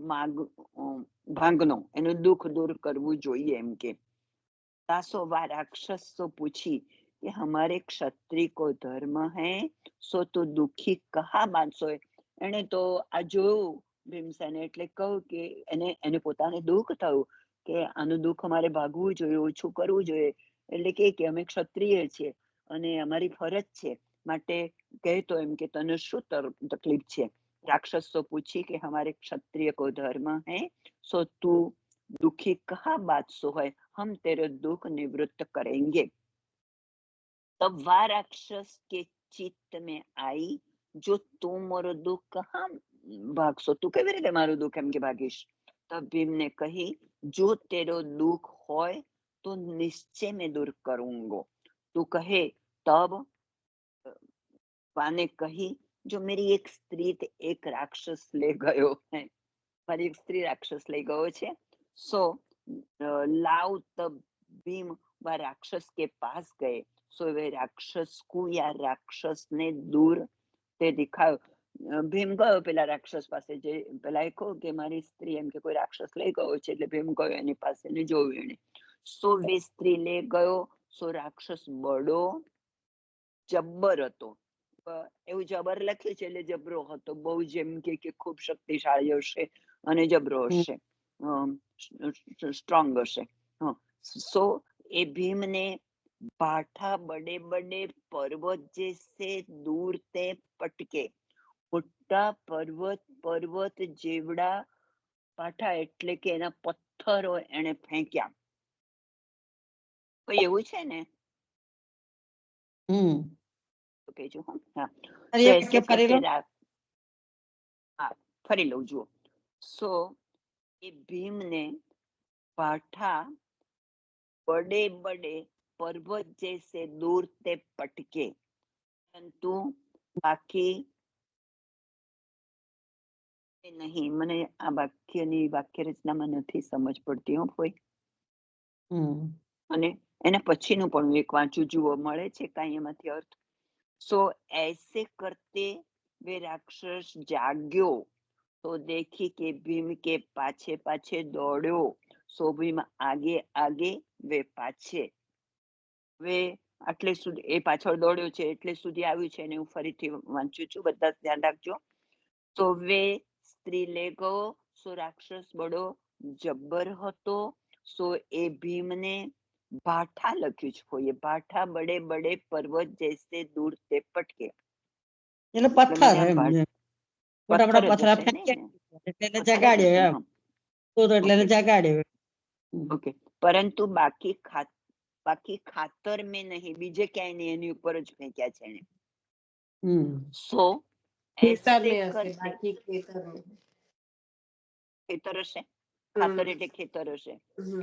भांगनो एनु दुख दूर करवू जोईए एम के तासो वा राक्षस तो पूछी कि हमारे क्षत्रिय को धर्म है सो तो दुखी कहा बांधसो એને તો આ જોયું ભીમસેને એટલે કહું કે એને પોતાને દુઃખ થયું કે આનું દુઃખ અમારે ભાગવું જોઈએ ઓછું કરવું જોઈએ એટલે કે અમે ક્ષત્રિય છીએ અને અમારી ફરજ છે માટે કહેતો એમ કે તને શું તકલીફ છે? राक्षस तो पूछी कि हमारे क्षत्रिय को धर्म है, सो तू दुखी कहा बात सो है, हम तेरे दुख निवृत्त करेंगे। तब वह राक्षस के चित्त में आई, जो तू मोरो दुख कहा भागसो, तू केवी रीते मारू दुख एम के भागीश? तब भीम ने कही, जो तेरो दुख होय तो निश्चय में दूर करूंगो। तू कहे तब वाने कही, जो मेरी एक स्त्री एक राक्षस ले गयो है, मारी एक स्त्री राक्षस ले गयो छे, सो लाव। तब भीम व राक्षस के पास गए, सो वे राक्षस को या राक्षस ने दूर ते दिखायो। भीम गयो पेला राक्षस पासे, जे पेला ए कहो के मारी स्त्री एम के कोई राक्षस लई गयो छे, એટલે ભીમ ગયો એની પાસે ને જોયું એને, सो वे स्त्री ले गयो, सो राक्षस बड़ो जब्बर હતો। એવું જબર લખ્યું છે એટલે જબરો હતો, બહુ જેમ કે ખૂબ શક્તિશાળી હશે અને જબરો હશે, સ્ટ્રોંગ હશે। सो ए भीम ने भाठा बड़े बड़े पर्वत जैसे दूर ते पटके, मोटा पर्वत जेवड़ा भाठा એટલે કે એના પથ્થરો એને ફેંક્યા। કોઈ એવું છે ને? તો કહેજો હા। ફરી તો એક ऐसे ફરી લો। करके हाँ फरी लो जुओ। सो ये भीम ने भाठा बड़े बड़े पर्वत जैसे दूर ते पटके, परंतु बाकी नहीं, मने आ वाक्यनी वाक्य रचनाમાં નથી સમજ પડતી હો કોઈ। અને એના પછીનું પણ એક વાંચું જુઓ, મળે છે કાંઈ એમાંથી अर्थ। सो ऐसे करते वे राक्षस जाग्यो, तो देखी के भीम के पाछे पाछे दौड़्यो, सो भीम आगे आगे वे पाछे। वे આટલે સુધી એ પાછળ દોડ્યો છે એટલે સુધી આવ્યું છે, અને હું ફરીથી વાંચું છું, બધા ધ્યાન રાખજો। તો વે સ્ત્રી લે ગયો, સો રાક્ષસ બડો જબ્બર હતો, સો એ ભીમને भाठा लख्યું છે કોઈએ, भाठा बड़े बड़े पर्वत जैसे दूर ते पटके, એટલે પથ્થર એમ, મોટા મોટા પથ્થર જ પથરા હશે ને ફેંક્યા એટલે એને પથ્થર જ જગાડ્યો હશે, એમ, હા તો એટલે એને ઓકે જગાડ્યો। ओके। परंतु बाकी खातर में नहीं, बीजे क्यांय नहीं, एनी ऊपर ज फेंक्या छे एने। सो ખેતર ऐसे में हશે, करते બાકી ખેતર में। ખેતર હશે, ખાતર એટલે ખેતર હશે,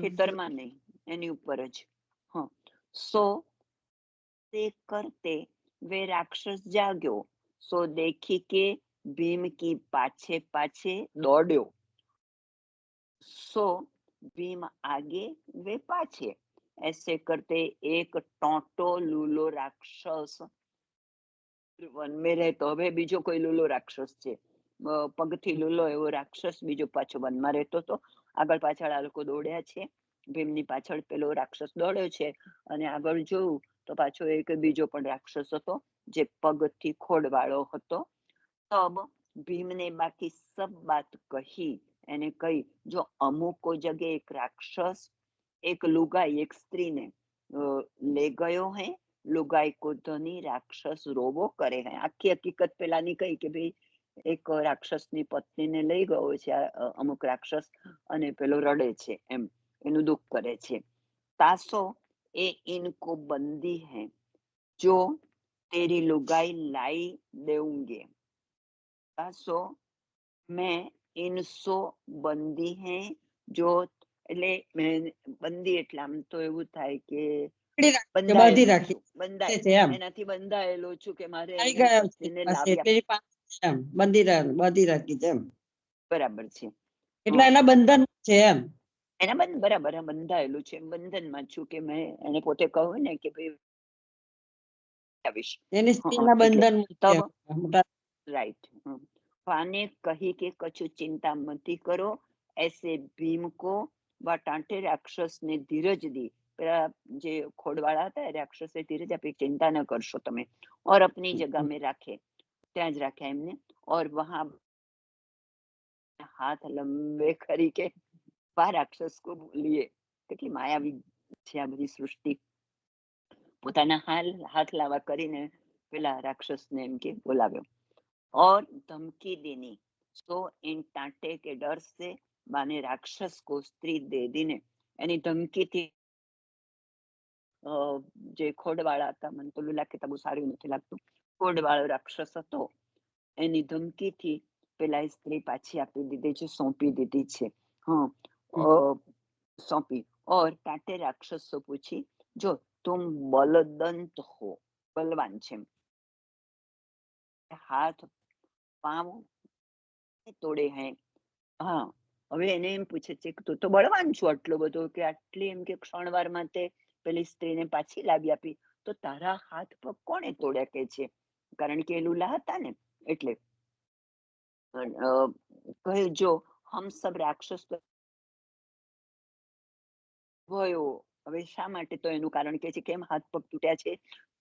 ખેતરમાં નહીં, એની ઉપર જ। હા, सो ते करते वे राक्षस जाग्यो, सो देखी के भीम की पाछे पाछे दौड़्यो, सो भीम आगे वे पाछे। ऐसे करते एक टोंटो लूलो राक्षस वन में रहतो, હવે બીજો કોઈ લૂલો રાક્ષસ છે, પગથી લૂલો એવો રાક્ષસ બીજો પાછો વનમાં રહેતો હતો। આગળ પાછળ આ લોકો દોડ્યા છે, ભીમની પાછળ પેલો રાક્ષસ દોડ્યો છે, અને આગળ જોયું તો પાછો એક બીજો પણ રાક્ષસ હતો જે પગથી ખોડવાળો હતો। तब भीम ने बाकी सब बात कही, એને કહી, જો અમુક કોઈ જગ્યાએ એક રાક્ષસ એક લુગાઈ એક સ્ત્રીને ले गयो है, लुगाई को धनी राक्षस रोवो करे है। आखी हकीकत पेलानी कही કે ભાઈ એક રાક્ષસની પત્નીને લઈ ગયો છે અમુક રાક્ષસ, અને પેલો રડે છે એમ, એનું દુઃખ કરે છે। તાસો એ इनको बंदी है, जो तेरी लुगाई लाई देऊंगे। तासो मैं इनसो बंदी है, जो એટલે બંદી એટલે આમ તો એવું થાય કે બાંધી બંધાયેલો રાખી છું, બંધાય છે એમ, એનાથી બંધાયેલો છું કે મારે આવી મારી ગયા છે પત્નીને પાસે, લાવી એટલે એની પાસે એમ બાંધી રાખી છે એમ, બરાબર છે। એટલે હા, એના બંધન છે એમ। એના બરાબર બંધાયેલું છે, બંધનમાં છું કે મેં એને પોતે કહ્યું ને કે ભાઈ આવીશ। એની હા, સ્ત્રીના એટલે બંધન છે તબ મોટા। राइट। वाने कही के कछु चिंता मती करो, ऐसे भीम को व टांटे राक्षस ने धीरज दी। पेला जे खोड़वाड़ा था राक्षसे धीरज आपी, चिंता न करशो तमे, और अपनी जगह में राखे, त्याज राखे एमने, और वहां हाथ लंबे करी के वह राक्षस को लिए। કેટલી માયાવી છે આ બધી સૃષ્ટિ, પોતાના હાથ લાવા કરીને પેલા રાક્ષસને એમ કે બોલાવ્યો और धमकी देनी सो इन टाटे के डर से माने राक्षस को स्त्री दे दीने એની ધમકીથી જે ખોડવાળા હતા, મને તો ઓલું લાગે બહુ સારું નથી લાગતું, ખોડવાળો રાક્ષસ હતો એની ધમકીથી પેલા સ્ત્રી પાછી આપી દીધી છે, સોંપી દીધી છે. હા, સોંપી. और टाटे राक्षस पूछी जो तुम बलदंत हो, बलवान છે, હાથ પાવ તોડે હે. હા, હવે એને એમ પૂછે છે કે તું તો બળવાન છું આટલો બધો, કે આટલી એમ કે ક્ષણવારમાં તે પેલી સ્ત્રીને પાછી લાવી આપી, તો તારા હાથ પગ કોણે તોડ્યા કે છે, કારણ કે એ લુલા હતા ને એટલે. કહે જો હમ સબ રાક્ષસ ભયો. હવે શા માટે, તો એનું કારણ કે છે કેમ હાથ પગ તૂટ્યા છે.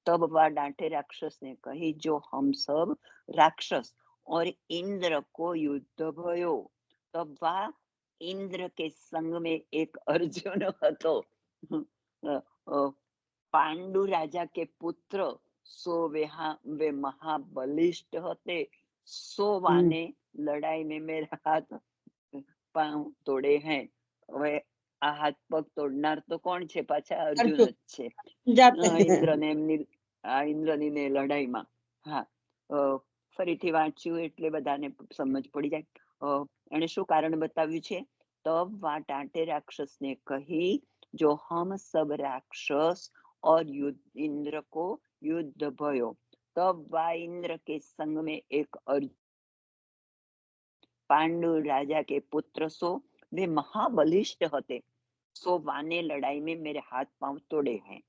तब वह डांटे राक्षस ने कही जो हम सब राक्षस और इंद्र को युद्ध भयो. तब वह इंद्र के संग में एक अर्जुन હતો, પાંડુ રાજા કે પુત્ર, સો वे महाबलिष्ठ हते, सो वाने लड़ाई में मेरा हाथ पांव तोड़े हैं. હવે આ હાથ પગ તોડનાર તો કોણ છે, પાછા અર્જુન જ છે. ઇન્દ્રને એમની ઇન્દ્રની ને લડાઈમાં. હા, ફરીથી વાંચ્યું એટલે બધાને સમજ પડી જાય. એને શું કારણ બતાવ્યું છે, તબ વા ટાંટે રાક્ષસ ને કહી જો હમ સબ રાક્ષસ और इंद्र को युद्ध भयो. तब वा इंद्र के संग में एक पांडु राजा के पुत्र सो वे महाबलिष्ठ हते, सो वाने लड़ाई में मेरे हाथ पांव तोड़े हैं,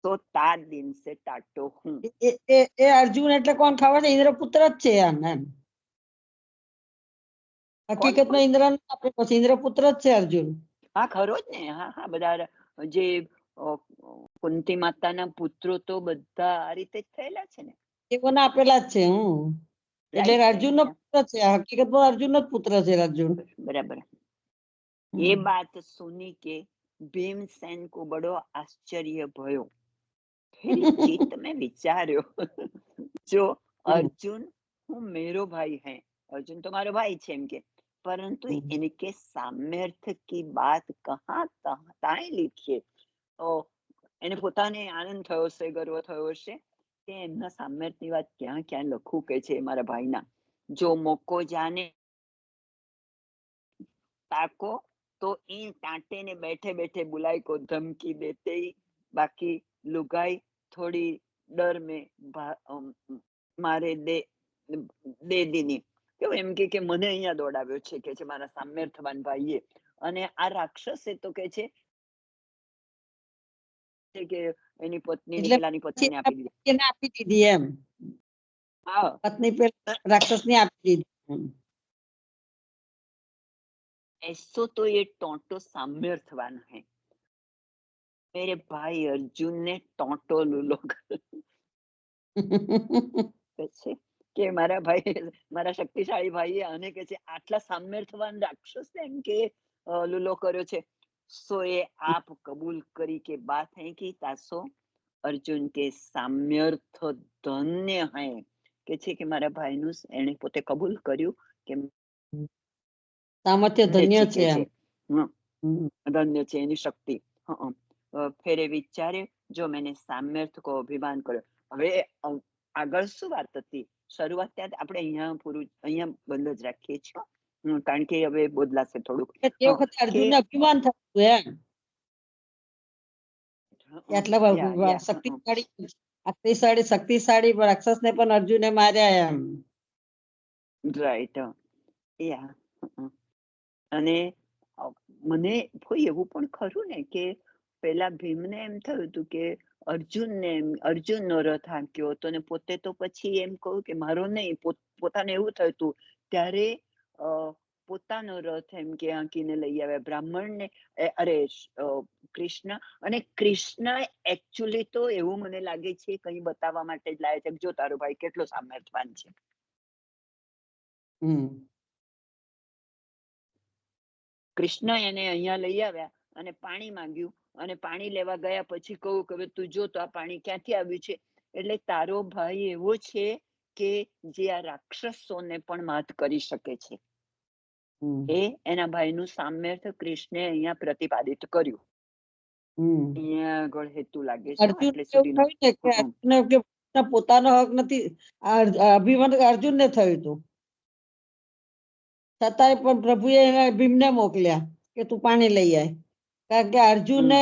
तो तार दिन से टाटो हूँ. એ અર્જુન એટલે કોણ ખબર છે? ઇન્દ્રપુત્ર જ છે એમ. હકીકતમાં ઇન્દ્ર આપણે પછી ઇન્દ્રપુત્ર જ છે અર્જુન. હા, ખરો જ ને. હા હા, બધા જે કુંતી માતાના પુત્રો તો બધા આ રીતે જ થયેલા છે ને, એઓને આપેલા જ છે. એટલે અર્જુન નો પુત્ર છે, હકીકતમાં અર્જુન નો જ પુત્ર છે અર્જુન. बराबर. ये बात सुनी के भीमसेन को बड़ो आश्चर्य भयो. फिर चित्त में विचार्यो जो अर्जुन हूँ मेरो भाई है, अर्जुन तो मारो भाई છે એમ કે, परंतु इनके सामर्थ्य की बात कहाँ ताई लिखिए. तो એને પોતાને આનંદ થયો છે, ગર્વ થયો છે કે એમના સામર્થ્યની વાત ક્યાં ક્યાં લખું કે છે મારા ભાઈના. જો મોકો જાને ताको तो इन टाटे ने बैठे बैठे बुलाई को धमकी देते ही, बाकी लुगाई थोड़ी डर में मारे दे દીની. કેવું એમ કે મને અહીંયા દોડાવ્યો છે કે છે મારા સામર્થવાન ભાઈએ, અને આ રાક્ષસે તો કે છે કે એની પત્ની પેલાની પત્નીને આપી દીધી. એને આપી દીધી એમ. હા, પત્ની પેલા રાક્ષસને આપી દીધી. ऐसो तो ये टोंटो सामर्थ्यवान है. मेरे भाई अर्जुन ने टोंटो लूलो છે કે મારા ભાઈ, મારા શક્તિશાળી ભાઈએ આને કે છે આટલા સામર્થ્યવાન રાક્ષસ એમ કે લૂલો કર્યો છે. સો એ આપ કબૂલ કરી કે બાત હૈ કે તાસો અર્જુન કે સામર્થ્ય ધન્ય હૈ, કે છે કે મારા ભાઈનું એને પોતે કબૂલ કર્યું કે સામર્થ્ય ધન્ય છે, ધન્ય છે એની શક્તિ. ફેરે વિચારે જો મેને સામર્થ્ય કો અભિમાન કર્યો. હવે આગળ શું વાત હતી, શરૂઆત ત્યાં આપણે અહીંયા પૂરું અહીંયા બંધ જ રાખીએ છીએ, કારણ કે હવે બદલાશે થોડુંક. તે વખતે અર્જુનને અભિમાન થતું એમ. આટલા શક્તિશાળી રાક્ષસને પણ અર્જુને માર્યા એમ. રાઈટ. યા. અને મને કોઈ એવું પણ ખરું ને કે પેલા ભીમને એમ થયું હતું કે અર્જુનનો રથ હાંક્યો હતો ને પોતે તો પછી એમ કહ્યું કે મારો નહીં, પોતાને એવું થયું હતું ત્યારે પોતાનો રથ એમ કે હાંકીને લઈ આવ્યા બ્રાહ્મણને, અરે કૃષ્ણ. અને કૃષ્ણ એકચ્યુઅલી તો એવું મને લાગે છે કઈ બતાવવા માટે જ લાવે છે, જો તારો ભાઈ કેટલો સામર્થ્યવાન છે. કૃષ્ણ એને અહીંયા લઈ આવ્યા અને પાણી માંગ્યું, અને પાણી લેવા ગયા પછી કહું કે તું જો તો આ પાણી ક્યાંથી આવ્યું છે, એટલે તારો ભાઈ એવો છે કે જે આ રાક્ષસોને પણ માત કરી શકે છે. એ એના ભાઈનું સામ્યર્થ કૃષ્ણે અહીંયા પ્રતિપાદિત કર્યું. અહીંયા આગળ હેતુ લાગે છે અર્જુન એટલે એવું સુધીનો. થયું ને કે અર્જુનને કે પોતાનો હક નથી, અભિમન્યુ અર્જુનને થયું હતું, છતાંય પણ પ્રભુએ ભીમને મોકલ્યા કે તું પાણી લઈ આય. કારણ કે અર્જુનને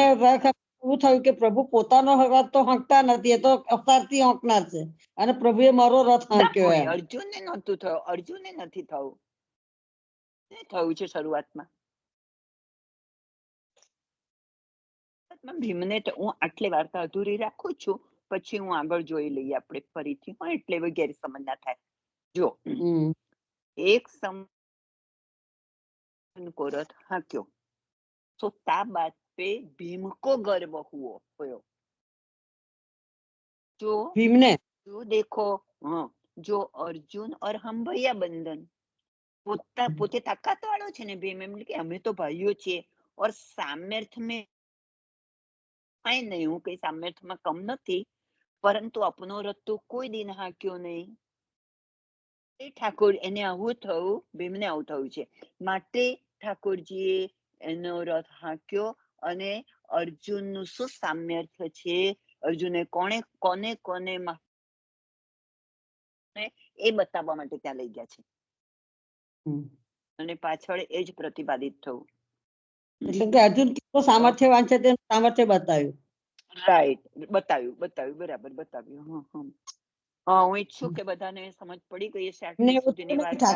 એવું થયું કે પ્રભુ પોતાનો રથ તો હાંકતા નથી, એ તો અવતારથી હાંકનાર છે, અને પ્રભુએ મારો રથ હાંક્યો એમ. અર્જુનને નહોતું થયું, અર્જુનને નથી થયું, થયું છે શરૂઆતમાં. ભીમને તો હું આટલી વાર્તા અધૂરી રાખું છું, પછી હું આગળ જોઈ લઈએ આપણે ફરીથી, એટલે એવી ગેરસમજ ના થાય. જો એક को रथ हांक्यो तो ता बात पे भीम को गर्व हुयो। जो ભીમને जो देखो, हाँ, जो अर्जुन और हम भैया बंधन पोते ताकत वालों छे ने भीम, एम के हमें तो भाइयों छे और सामर्थ्य में कई नहीं, हूँ कई सामर्थ्य में कम नहीं, परंतु अपनो रथ तो कोई दिन हांक्यो नहीं. ઠાકોર એને આવું થયું, ભીમને આવું થયું છે, માટે ઠાકોરજીએ એનો રથ હાંક્યો અને અર્જુનનું શું સામ્યર્થ છે, અર્જુને કોને કોને કોને એ બતાવવા માટે ત્યાં લઈ ગયા છે, અને પાછળ એ જ પ્રતિપાદિત થયું. એટલે કે અર્જુન કેટલો સામર્થ્યવાન છે તેનું સામર્થ્ય બતાવ્યું. રાઈટ, બતાવ્યું બતાવ્યું, બરાબર બતાવ્યું. હું ઈચ્છું કે બધાને સમજ પડી ગઈ છે આટલી સુધીની વાર્તા.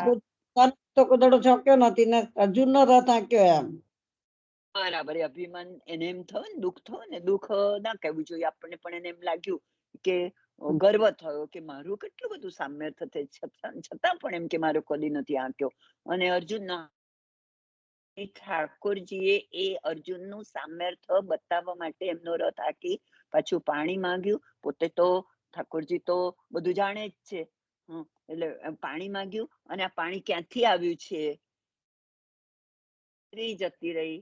તો કોદડો છોક્યો નથી ને અર્જુનનો રથ હાંક્યો એમ. બરાબર, અભિમાન એને એમ થયું ને, દુઃખ થયું ને, દુઃખ ના કહેવું જોઈએ આપણને, પણ એને એમ લાગ્યું કે ગર્વ થયો કે મારું કેટલું બધું સામ્યર્થ છે, છતાં પણ એમ કે મારો કદી નથી હાંક્યો. અને અર્જુન ઠાકોરજીએ એ અર્જુનનું સામર્થ બતાવવા માટે એમનો રથ હાંકી પાછું પાણી માંગ્યું. પોતે તો ઠાકોરજી તો બધું જાણે જ છે, એટલે પાણી માંગ્યું, અને આ પાણી ક્યાંથી આવ્યું છે, જતી રહી,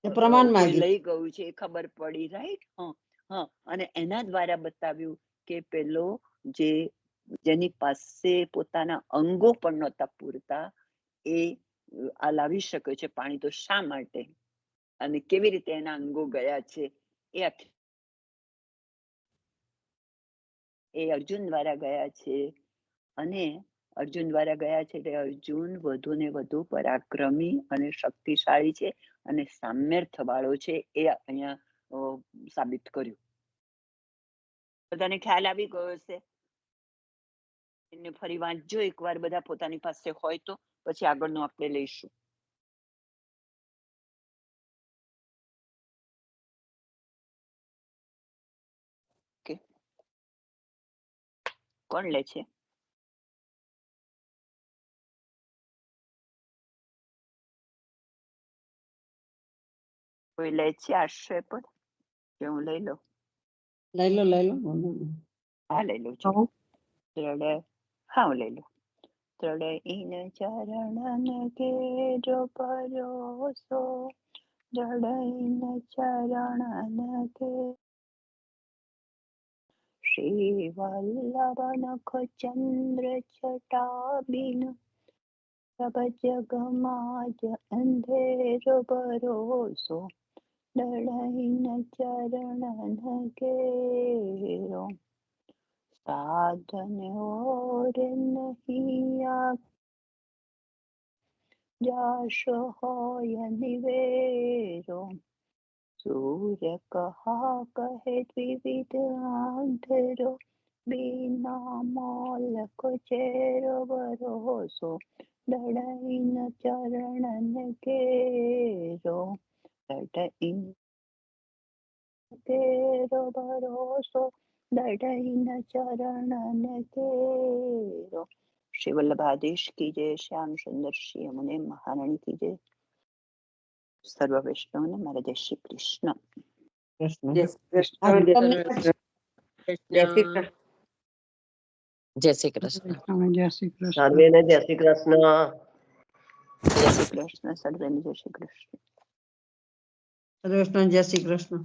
પ્રમાણ લઈ ગયું છે, ખબર પડી. રાઈટ, અને એના દ્વારા બતાવ્યું કે પેલો જેની પાસે પોતાના અંગો પણ નહોતા પૂરતા, એ આ લાવી શકે છે પાણી, તો શા માટે અને કેવી રીતે એના અંગો ગયા છે, એ અર્જુન દ્વારા ગયા છે. અને અર્જુન દ્વારા ગયા છે એટલે અર્જુન વધુ ને વધુ પરાક્રમી અને શક્તિશાળી છે અને સામર્થ્ય વાળો છે, એ અહીંયા સાબિત કર્યું. બધાને ખ્યાલ આવી ગયો હશે. એને ફરી વાંચજો એકવાર બધા પોતાની પાસે હોય તો, પછી આગળનું આપણે લઈશું. કોણ લે છે? કોઈ લે છે આશ્રય પર કે હું લઈ લઉં? લઈ લો. હા, લઈ લઉં છું. હા, હું લઈ લઉં. ત્રણેય ચરણ કેજો ભરોસો, ત્રણેય ચરણ કે શ્રી વલ્લભ નખ ચંદ્ર છટા બિન, સબ જગમાં જ અંધેરો ભરોસો, ત્રણેય ચરણ કેરો, સાધન ઓર નહીં જાશ હોય નિવેરો, સૂર્ય કહા કહે દ્વિવિધ આંધરો, બીના મોલ કો ચેરો ભરોસો, ત્રણેય ચરણ કેરો, ત્રણેય કેરો ભરોસો, ત્રણેય ચરણ કેરો. શ્રી વલ્લભાધીશ કી જય, શ્યામ સુંદર શ્રી યમુને મહારાણી કી જય. સર્વ વૈષ્ણવને મારા જય શ્રી કૃષ્ણ. જય શ્રી કૃષ્ણ. જય શ્રી કૃષ્ણ. સર્વેને જય શ્રી કૃષ્ણ. જય શ્રી કૃષ્ણ. સર્વેને જય શ્રી કૃષ્ણ. જય શ્રી કૃષ્ણ.